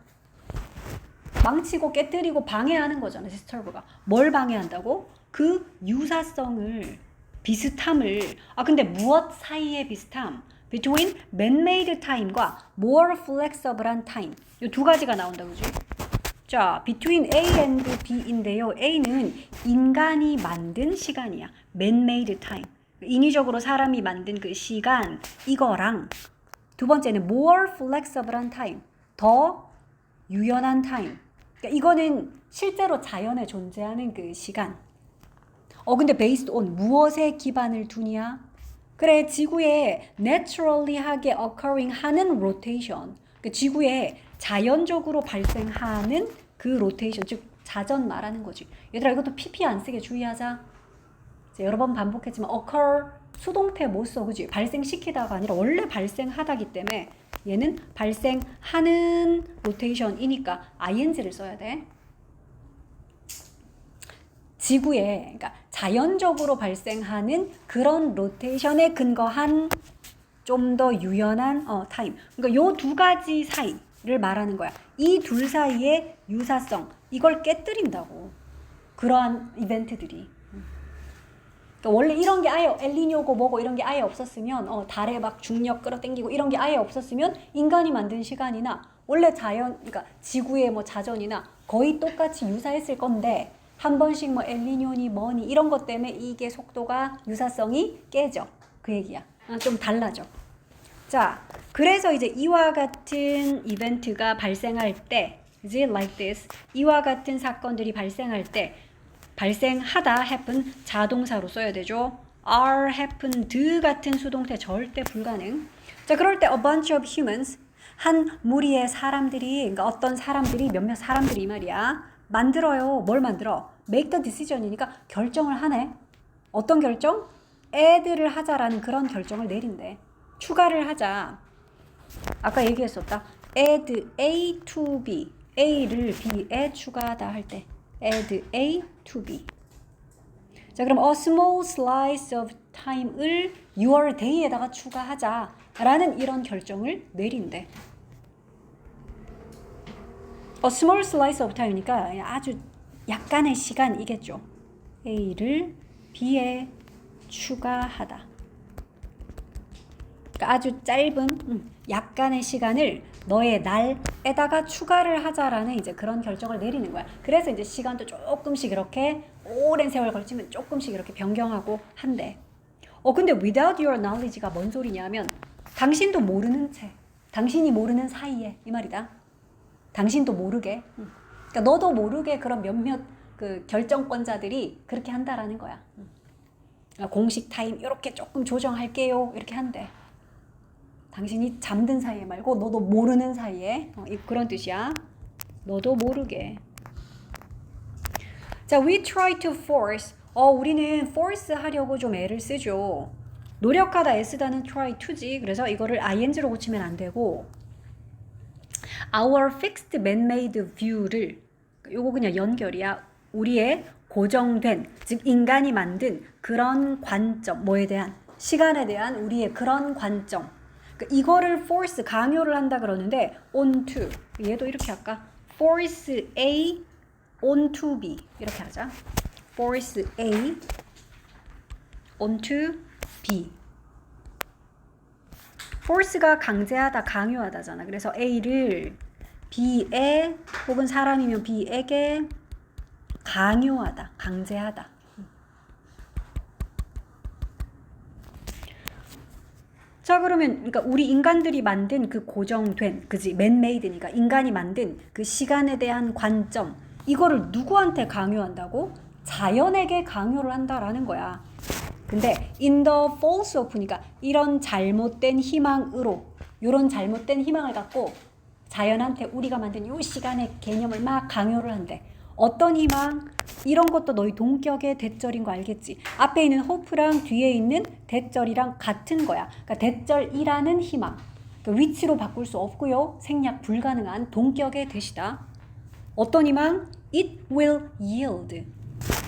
망치고 깨뜨리고 방해하는 거잖아. disturb가. 뭘 방해한다고? 그 유사성을, 비슷함을. 근데 무엇 사이의 비슷함? between man-made time과 more flexible한 time. 이 두 가지가 나온다, 그지? 자, between A and B인데요. A는 인간이 만든 시간이야. man-made time. 인위적으로 사람이 만든 그 시간, 이거랑 두 번째는 more flexible한 time. 더 유연한 time. 그러니까 이거는 실제로 자연에 존재하는 그 시간. 근데 based on 무엇에 기반을 두냐? 그래, 지구에 naturally하게 occurring 하는 rotation. 그 지구에 자연적으로 발생하는 그 로테이션, 즉 자전 말하는 거지. 얘들아, 이것도 PP 안 쓰게 주의하자. 여러 번 반복했지만 occur 수동태 못 써, 그지? 발생시키다가 아니라 원래 발생하다기 때문에 얘는 발생하는 로테이션이니까 ing를 써야 돼. 지구에, 그러니까 자연적으로 발생하는 그런 로테이션에 근거한 좀 더 유연한 타임. 그러니까 요 두 가지 사이를 말하는 거야. 이 둘 사이의 유사성, 이걸 깨뜨린다고. 그러한 이벤트들이. 그러니까 원래 이런 게 아예 엘니뇨고 뭐고 이런 게 아예 없었으면 달에 막 중력 끌어당기고 이런 게 아예 없었으면 인간이 만든 시간이나 원래 그러니까 지구의 뭐 자전이나 거의 똑같이 유사했을 건데 한 번씩 뭐 엘니뇨니 뭐니 이런 것 때문에 이게 속도가 유사성이 깨져. 그 얘기야. 좀 달라져. 자, 그래서 이제 이와 같은 이벤트가 발생할 때, 그지? Like this. 이와 같은 사건들이 발생할 때, 발생하다, happen, 자동사로 써야 되죠. are, happened 같은 수동태 절대 불가능. 자, 그럴 때 a bunch of humans, 한 무리의 사람들이, 그러니까 어떤 사람들이, 몇몇 사람들이 이 말이야. 만들어요. 뭘 만들어? make the decision이니까 결정을 하네. 어떤 결정? 애들을 하자라는 그런 결정을 내린대. 추가를 하자. 아까 얘기했었다. add A to B. A를 B에 추가하다 할 때. add A to B. 자, 그럼 a small slice of time을 your day에다가 추가하자 라는 이런 결정을 내린대. a small slice of time니까 아주 약간의 시간이겠죠. A를 B에 추가하다. 그러니까 아주 짧은 약간의 시간을 너의 날에다가 추가를 하자라는 이제 그런 결정을 내리는 거야. 그래서 이제 시간도 조금씩 이렇게 오랜 세월 걸치면 조금씩 이렇게 변경하고 한대. 근데 without your knowledge가 뭔 소리냐면 당신도 모르는 채, 당신이 모르는 사이에 이 말이다. 당신도 모르게. 그러니까 너도 모르게 그런 몇몇 그 결정권자들이 그렇게 한다라는 거야. 공식 타임 이렇게 조금 조정할게요. 이렇게 한대. 당신이 잠든 사이에 말고 너도 모르는 사이에 그런 뜻이야. 너도 모르게. 자, we try to force. 우리는 force 하려고 좀 애를 쓰죠. 노력하다 애쓰다는 try to지. 그래서 이거를 ing로 고치면 안 되고 our fixed man-made view를 요거 그냥 연결이야. 우리의 고정된, 즉 인간이 만든 그런 관점, 뭐에 대한? 시간에 대한 우리의 그런 관점. 그러니까 이거를 force, 강요를 한다 그러는데 onto, 얘도 이렇게 할까? force A onto B 이렇게 하자. force A onto B. force가 강제하다, 강요하다잖아. 그래서 A를 B에 혹은 사람이면 B에게 강요하다, 강제하다. 자, 그러면 그러니까 우리 인간들이 만든 그 고정된, 그지? man-made니까 인간이 만든 그 시간에 대한 관점, 이거를 누구한테 강요한다고? 자연에게 강요를 한다라는 거야. 근데 in the false hope니까 이런 잘못된 희망으로, 이런 잘못된 희망을 갖고 자연한테 우리가 만든 이 시간의 개념을 막 강요를 한대. 어떤 희망? 이런 것도 너희 동격의 대절인 거 알겠지? 앞에 있는 hope랑 뒤에 있는 대절이랑 같은 거야. 그러니까 대절이라는 희망. 그러니까 위치로 바꿀 수 없고요. 생략 불가능한 동격의 대시다. 어떤 희망? It will yield.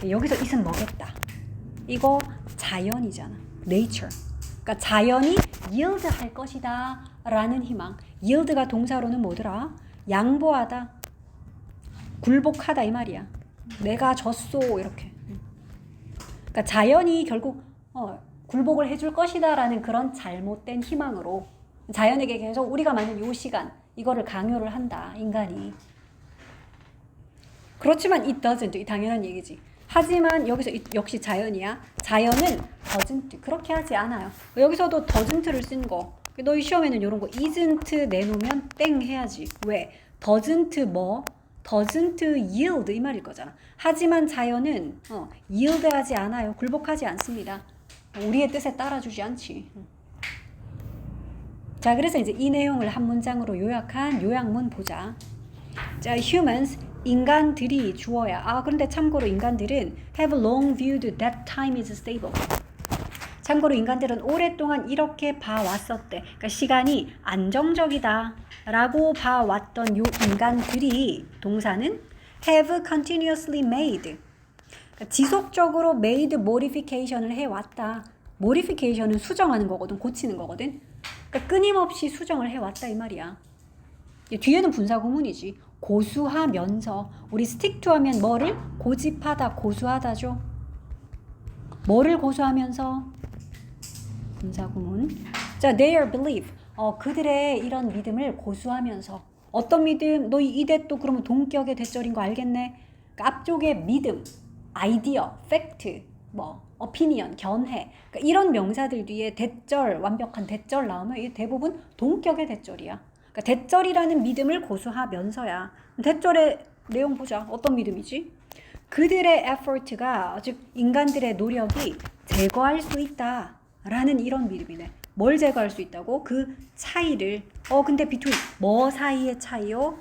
여기서 it은 뭐겠다? 이거 자연이잖아. nature. 그러니까 자연이 yield 할 것이다 라는 희망. yield가 동사로는 뭐더라? 양보하다. 굴복하다 이 말이야. 내가 졌소 이렇게. 그러니까 자연이 결국 굴복을 해줄 것이다 라는 그런 잘못된 희망으로 자연에게 계속 우리가 만든 요 시간 이거를 강요를 한다 인간이. 그렇지만 it doesn't, 당연한 얘기지. 하지만 여기서 역시 자연이야. 자연은 doesn't 그렇게 하지 않아요. 여기서도 doesn't를 쓴 거. 너희 시험에는 이런 거 isn't 내놓으면 땡 해야지. 왜? doesn't 뭐? doesn't yield 이 말일 거잖아. 하지만 자연은 yield하지 않아요. 굴복하지 않습니다. 우리의 뜻에 따라주지 않지. 자, 그래서 이제 이 내용을 한 문장으로 요약한 요약문 보자. 자, humans 인간들이 주어야. 그런데 참고로 인간들은 have long viewed that time is stable. 참고로 인간들은 오랫동안 이렇게 봐왔었대. 그러니까 시간이 안정적이다 라고 봐왔던 요 인간들이 동사는 have continuously made. 그러니까 지속적으로 made modification을 해왔다. modification은 수정하는 거거든. 고치는 거거든. 그러니까 끊임없이 수정을 해왔다 이 말이야. 뒤에는 분사구문이지. 고수하면서. 우리 stick to 하면 뭐를? 고집하다, 고수하다죠. 뭐를 고수하면서? 분사구문. 자, their belief. 그들의 이런 믿음을 고수하면서. 어떤 믿음? 너 이대 또 그러면 동격의 대절인 거 알겠네? 그러니까 앞쪽에 믿음, 아이디어, 팩트, opinion, 견해. 그러니까 이런 명사들 뒤에 대절, 완벽한 대절 나오면 이게 대부분 동격의 대절이야. 그러니까 대절이라는 믿음을 고수하면서야. 대절의 내용 보자. 어떤 믿음이지? 그들의 effort가, 즉 인간들의 노력이 제거할 수 있다 라는 이런 믿음이네. 뭘 제거할 수 있다고? 그 차이를. 근데 between 뭐 사이의 차이요?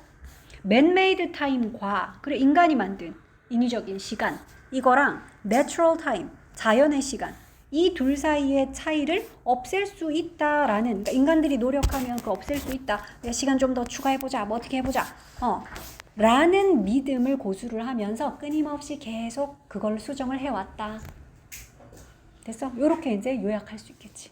man-made time과 그래 인간이 만든 인위적인 시간 이거랑 natural time 자연의 시간 이 둘 사이의 차이를 없앨 수 있다라는, 그러니까 인간들이 노력하면 그 없앨 수 있다. 시간 좀 더 추가해보자. 뭐 어떻게 해보자. 라는 믿음을 고수를 하면서 끊임없이 계속 그걸 수정을 해왔다. 됐어? 요렇게 이제 요약할 수 있겠지.